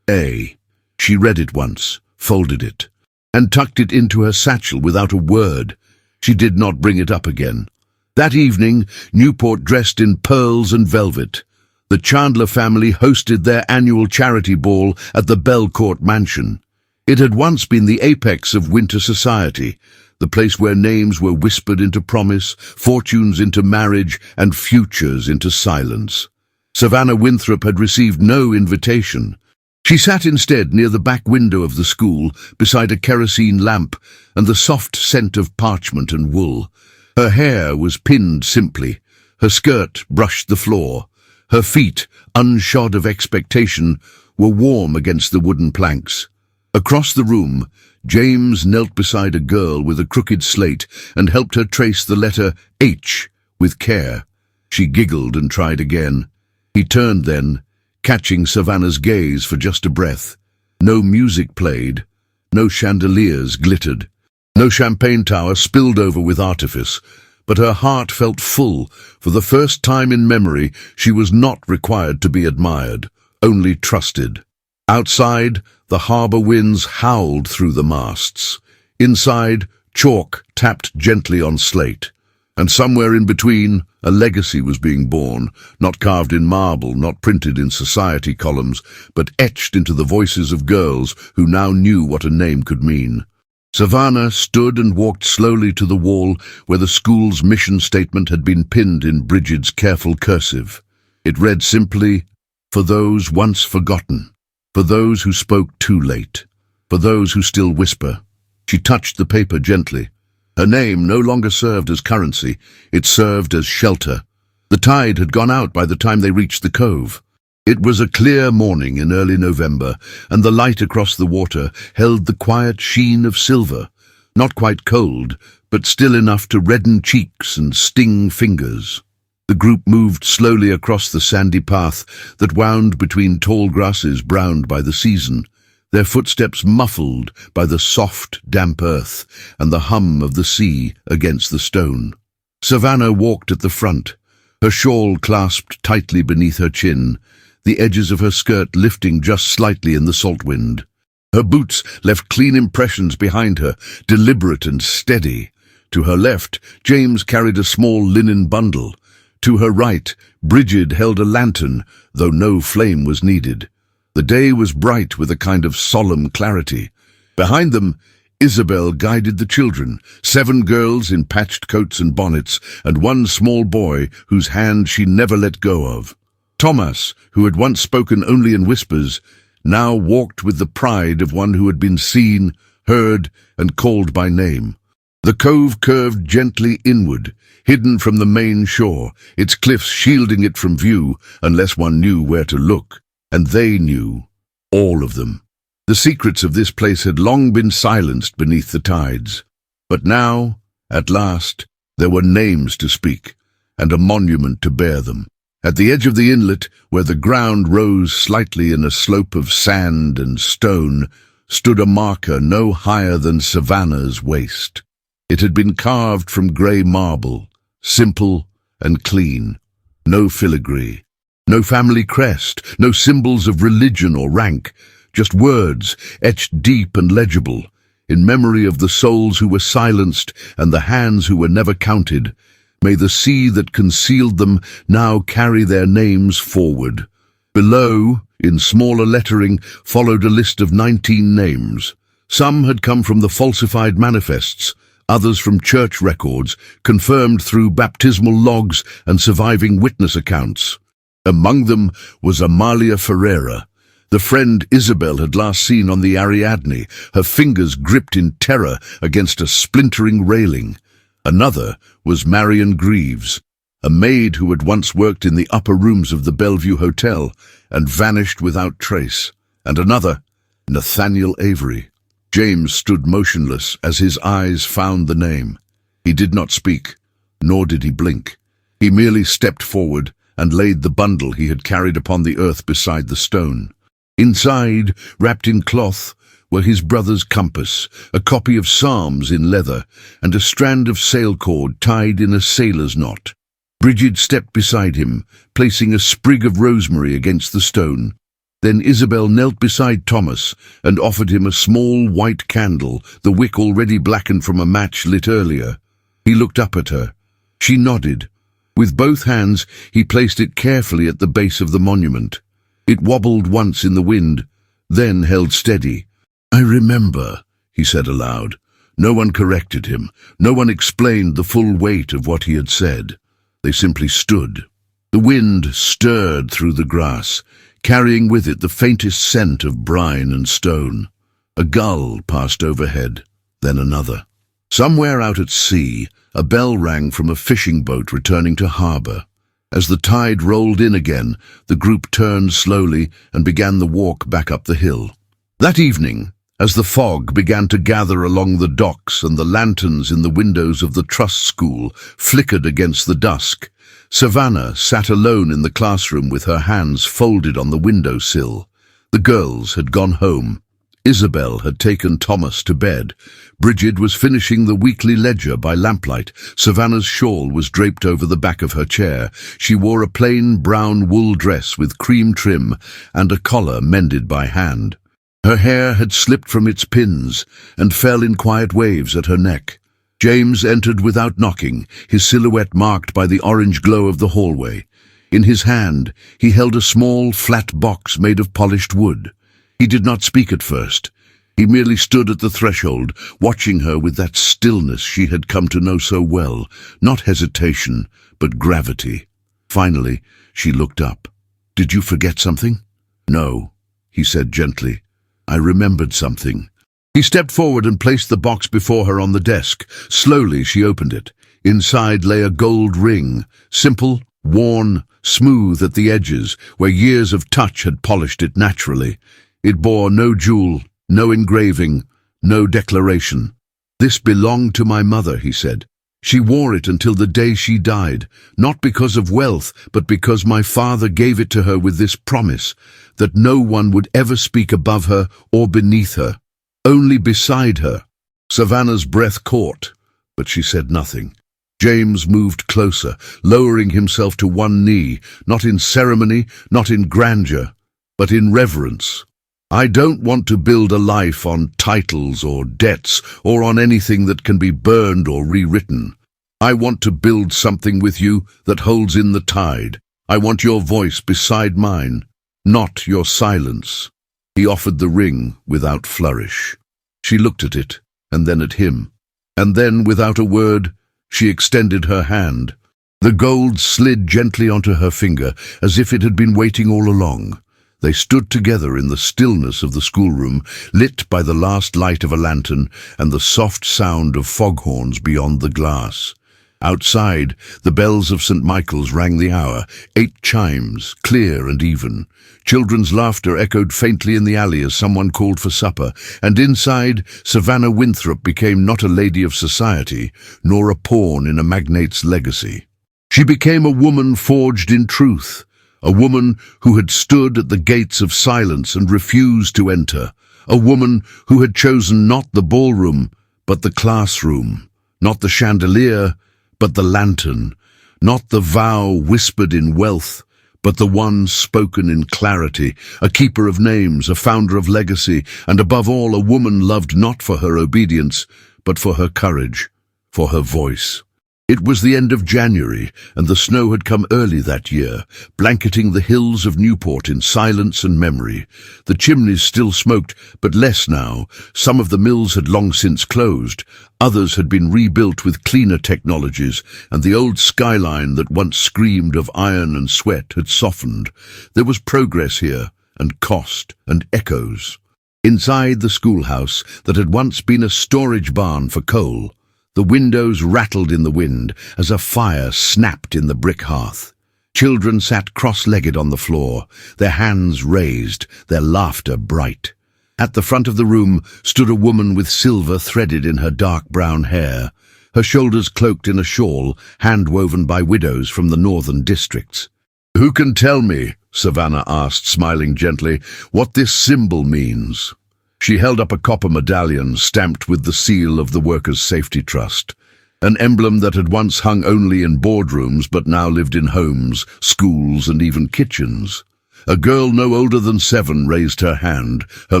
She read it once, folded it, and tucked it into her satchel without a word. She did not bring it up again. That evening, Newport dressed in pearls and velvet. The Chandler family hosted their annual charity ball at the Belcourt Mansion. It had once been the apex of winter society, the place where names were whispered into promise, fortunes into marriage, and futures into silence. Savana Winthrope had received no invitation. She sat instead near the back window of the school, beside a kerosene lamp and the soft scent of parchment and wool. Her hair was pinned simply, her skirt brushed the floor. Her feet, unshod of expectation, were warm against the wooden planks. Across the room, James knelt beside a girl with a crooked slate and helped her trace the letter H with care. She giggled and tried again. He turned then, catching Savannah's gaze for just a breath. No music played, no chandeliers glittered, no champagne tower spilled over with artifice, but her heart felt full. For the first time in memory, she was not required to be admired, only trusted. Outside, the harbour winds howled through the masts. Inside, chalk tapped gently on slate. And somewhere in between, a legacy was being born, not carved in marble, not printed in society columns, but etched into the voices of girls who now knew what a name could mean. Savannah stood and walked slowly to the wall where the school's mission statement had been pinned in Bridget's careful cursive. It read simply, "For those once forgotten, for those who spoke too late, for those who still whisper." She touched the paper gently. Her name no longer served as currency, it served as shelter. The tide had gone out by the time they reached the cove. It was a clear morning in early November, and the light across the water held the quiet sheen of silver, not quite cold, but still enough to redden cheeks and sting fingers. The group moved slowly across the sandy path that wound between tall grasses browned by the season, their footsteps muffled by the soft, damp earth and the hum of the sea against the stone. Savannah walked at the front, her shawl clasped tightly beneath her chin, the edges of her skirt lifting just slightly in the salt wind. Her boots left clean impressions behind her, deliberate and steady. To her left, James carried a small linen bundle. To her right, Bridget held a lantern, though no flame was needed. The day was bright with a kind of solemn clarity. Behind them, Isabel guided the children, 7 girls in patched coats and bonnets, and 1 small boy whose hand she never let go of. Thomas, who had once spoken only in whispers, now walked with the pride of one who had been seen, heard, and called by name. The cove curved gently inward, hidden from the main shore, its cliffs shielding it from view unless one knew where to look. And they knew, all of them. The secrets of this place had long been silenced beneath the tides. But now, at last, there were names to speak, and a monument to bear them. At the edge of the inlet, where the ground rose slightly in a slope of sand and stone, stood a marker no higher than Savannah's waist. It had been carved from grey marble, simple and clean, no filigree. No family crest, no symbols of religion or rank, just words, etched deep and legible, in memory of the souls who were silenced and the hands who were never counted. May the sea that concealed them now carry their names forward. Below, in smaller lettering, followed a list of 19 names. Some had come from the falsified manifests, others from church records, confirmed through baptismal logs and surviving witness accounts. Among them was Amalia Ferreira, the friend Isabel had last seen on the Ariadne, her fingers gripped in terror against a splintering railing. Another was Marion Greaves, a maid who had once worked in the upper rooms of the Bellevue Hotel and vanished without trace. And another, Nathaniel Avery. James stood motionless as his eyes found the name. He did not speak, nor did he blink. He merely stepped forward and laid the bundle he had carried upon the earth beside the stone. Inside, wrapped in cloth, were his brother's compass, a copy of Psalms in leather, and a strand of sailcord tied in a sailor's knot. Bridget stepped beside him, placing a sprig of rosemary against the stone. Then Isabel knelt beside Thomas and offered him a small white candle, the wick already blackened from a match lit earlier. He looked up at her. She nodded. With both hands, he placed it carefully at the base of the monument. It wobbled once in the wind, then held steady. "I remember," he said aloud. No one corrected him. No one explained the full weight of what he had said. They simply stood. The wind stirred through the grass, carrying with it the faintest scent of brine and stone. A gull passed overhead, then another. Somewhere out at sea, a bell rang from a fishing boat returning to harbour. As the tide rolled in again, the group turned slowly and began the walk back up the hill. That evening, as the fog began to gather along the docks and the lanterns in the windows of the trust school flickered against the dusk, Savannah sat alone in the classroom with her hands folded on the window-sill. The girls had gone home. Isabel had taken Thomas to bed. Bridget was finishing the weekly ledger by lamplight. Savannah's shawl was draped over the back of her chair. She wore a plain brown wool dress with cream trim and a collar mended by hand. Her hair had slipped from its pins and fell in quiet waves at her neck. James entered without knocking, his silhouette marked by the orange glow of the hallway. In his hand, he held a small, flat box made of polished wood. He did not speak at first. He merely stood at the threshold, watching her with that stillness she had come to know so well, not hesitation, but gravity. Finally, she looked up. "Did you forget something?" "No," he said gently. "I remembered something." He stepped forward and placed the box before her on the desk. Slowly, she opened it. Inside lay a gold ring, simple, worn, smooth at the edges, where years of touch had polished it naturally. It bore no jewel, no engraving, no declaration. "This belonged to my mother," he said. "She wore it until the day she died, not because of wealth, but because my father gave it to her with this promise, that no one would ever speak above her or beneath her, only beside her." Savannah's breath caught, but she said nothing. James moved closer, lowering himself to one knee, not in ceremony, not in grandeur, but in reverence. "I don't want to build a life on titles or debts or on anything that can be burned or rewritten. I want to build something with you that holds in the tide. I want your voice beside mine, not your silence." He offered the ring without flourish. She looked at it, and then at him. And then, without a word, she extended her hand. The gold slid gently onto her finger, as if it had been waiting all along. They stood together in the stillness of the schoolroom, lit by the last light of a lantern and the soft sound of foghorns beyond the glass. Outside, the bells of St. Michael's rang the hour, 8 chimes, clear and even. Children's laughter echoed faintly in the alley as someone called for supper, and inside, Savana Winthrope became not a lady of society, nor a pawn in a magnate's legacy. She became a woman forged in truth, a woman who had stood at the gates of silence and refused to enter, a woman who had chosen not the ballroom, but the classroom, not the chandelier, but the lantern, not the vow whispered in wealth, but the one spoken in clarity, a keeper of names, a founder of legacy, and above all a woman loved not for her obedience, but for her courage, for her voice. It was the end of January, and the snow had come early that year, blanketing the hills of Newport in silence and memory. The chimneys still smoked, but less now. Some of the mills had long since closed. Others had been rebuilt with cleaner technologies, and the old skyline that once screamed of iron and sweat had softened. There was progress here, and cost, and echoes. Inside the schoolhouse that had once been a storage barn for coal, the windows rattled in the wind as a fire snapped in the brick hearth. Children sat cross-legged on the floor, their hands raised, their laughter bright. At the front of the room stood a woman with silver threaded in her dark brown hair, her shoulders cloaked in a shawl hand-woven by widows from the northern districts. "Who can tell me," Savana asked, smiling gently, "what this symbol means?" She held up a copper medallion stamped with the seal of the Workers' Safety Trust, an emblem that had once hung only in boardrooms but now lived in homes, schools, and even kitchens. A girl no older than 7 raised her hand, her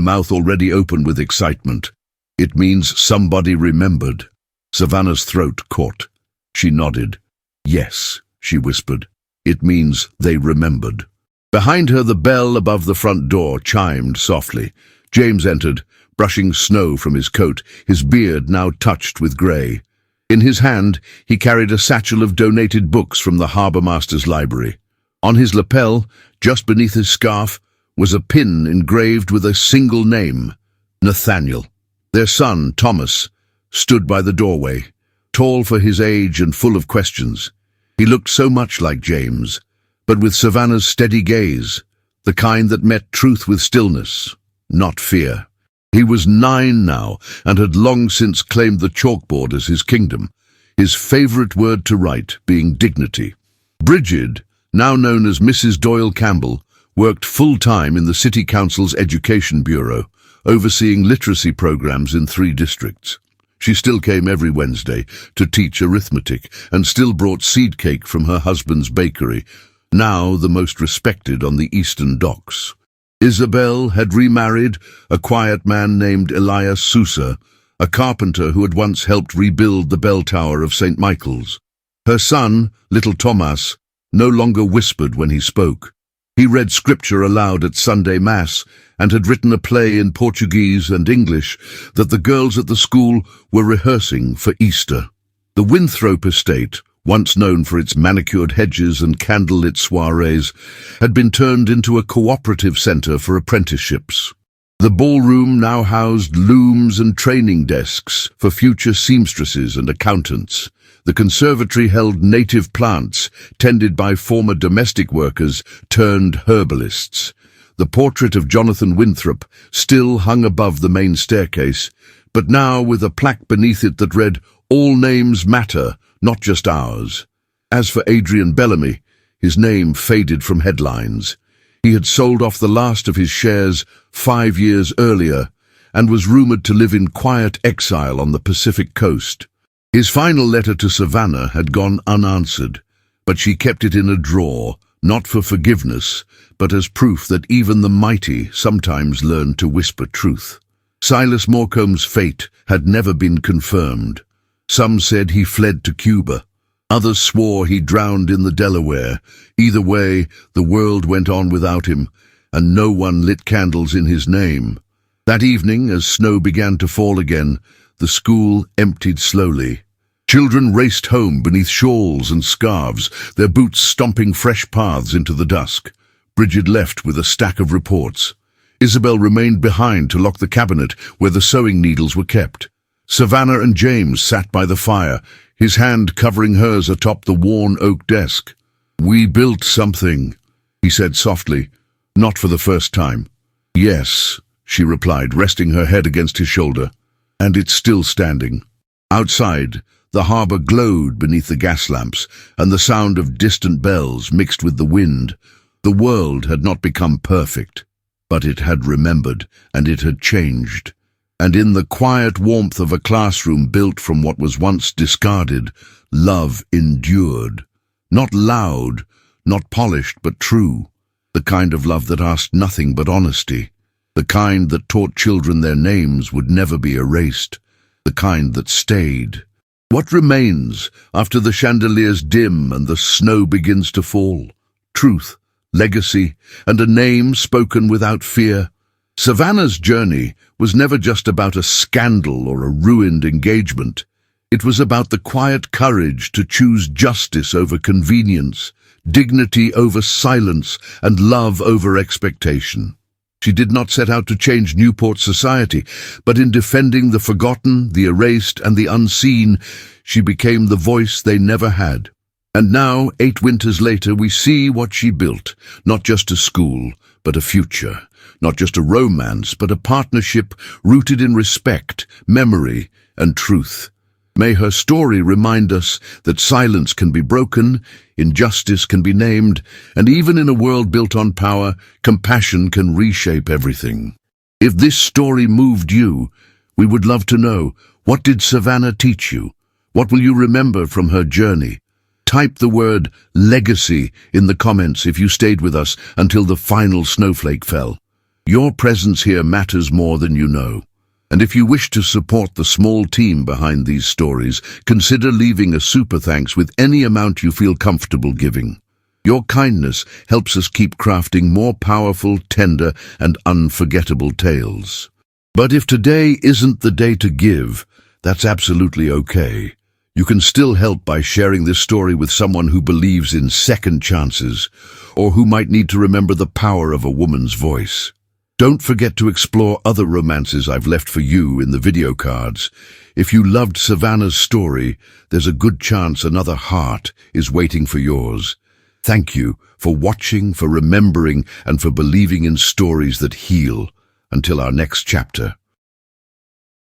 mouth already open with excitement. "It means somebody remembered." Savannah's throat caught. She nodded. "Yes," she whispered. "It means they remembered." Behind her, the bell above the front door chimed softly. James entered, brushing snow from his coat, his beard now touched with grey. In his hand, he carried a satchel of donated books from the harbour-master's library. On his lapel, just beneath his scarf, was a pin engraved with a single name, Nathaniel. Their son, Thomas, stood by the doorway, tall for his age and full of questions. He looked so much like James, but with Savannah's steady gaze, the kind that met truth with stillness, not fear. He was 9 now, and had long since claimed the chalkboard as his kingdom, his favourite word to write being dignity. Bridget, now known as Mrs. Doyle Campbell, worked full-time in the City Council's Education Bureau, overseeing literacy programs in 3 districts. She still came every Wednesday to teach arithmetic, and still brought seed cake from her husband's bakery, now the most respected on the eastern docks. Isabel had remarried a quiet man named Elias Sousa, a carpenter who had once helped rebuild the bell tower of St. Michael's. Her son, little Thomas, no longer whispered when he spoke. He read scripture aloud at Sunday Mass and had written a play in Portuguese and English that the girls at the school were rehearsing for Easter. The Winthrope estate, once known for its manicured hedges and candlelit soirees, had been turned into a cooperative centre for apprenticeships. The ballroom now housed looms and training desks for future seamstresses and accountants. The conservatory held native plants tended by former domestic workers turned herbalists. The portrait of Jonathan Winthrope still hung above the main staircase, but now with a plaque beneath it that read, "All names matter, not just ours." As for Adrian Bellamy, his name faded from headlines. He had sold off the last of his shares 5 years earlier and was rumoured to live in quiet exile on the Pacific coast. His final letter to Savannah had gone unanswered, but she kept it in a drawer, not for forgiveness, but as proof that even the mighty sometimes learn to whisper truth. Silas Morecombe's fate had never been confirmed. Some said he fled to Cuba. Others swore he drowned in the Delaware. Either way, the world went on without him, and no one lit candles in his name. That evening, as snow began to fall again, the school emptied slowly. Children raced home beneath shawls and scarves, their boots stomping fresh paths into the dusk. Bridget left with a stack of reports. Isabel remained behind to lock the cabinet where the sewing needles were kept. Savannah and James sat by the fire, his hand covering hers atop the worn oak desk. "We built something," he said softly, not for the first time. "Yes," she replied, resting her head against his shoulder. "And it's still standing." Outside, the harbour glowed beneath the gas lamps, and the sound of distant bells mixed with the wind. The world had not become perfect, but it had remembered, and it had changed. And in the quiet warmth of a classroom built from what was once discarded, love endured. Not loud, not polished but true, the kind of love that asked nothing but honesty, the kind that taught children their names would never be erased, the kind that stayed. What remains after the chandeliers dim and the snow begins to fall? Truth, legacy, and a name spoken without fear. Savannah's journey was never just about a scandal or a ruined engagement. It was about the quiet courage to choose justice over convenience, dignity over silence, and love over expectation. She did not set out to change Newport society, but in defending the forgotten, the erased, and the unseen, she became the voice they never had. And now, 8 winters later, we see what she built, not just a school, but a future, not just a romance, but a partnership rooted in respect, memory, and truth. May her story remind us that silence can be broken, injustice can be named, and even in a world built on power, compassion can reshape everything. If this story moved you, we would love to know, what did Savannah teach you? What will you remember from her journey? Type the word legacy in the comments if you stayed with us until the final snowflake fell. Your presence here matters more than you know. And if you wish to support the small team behind these stories, consider leaving a super thanks with any amount you feel comfortable giving. Your kindness helps us keep crafting more powerful, tender, and unforgettable tales. But if today isn't the day to give, that's absolutely okay. You can still help by sharing this story with someone who believes in second chances, or who might need to remember the power of a woman's voice. Don't forget to explore other romances I've left for you in the video cards. If you loved Savannah's story, there's a good chance another heart is waiting for yours. Thank you for watching, for remembering, and for believing in stories that heal. Until our next chapter.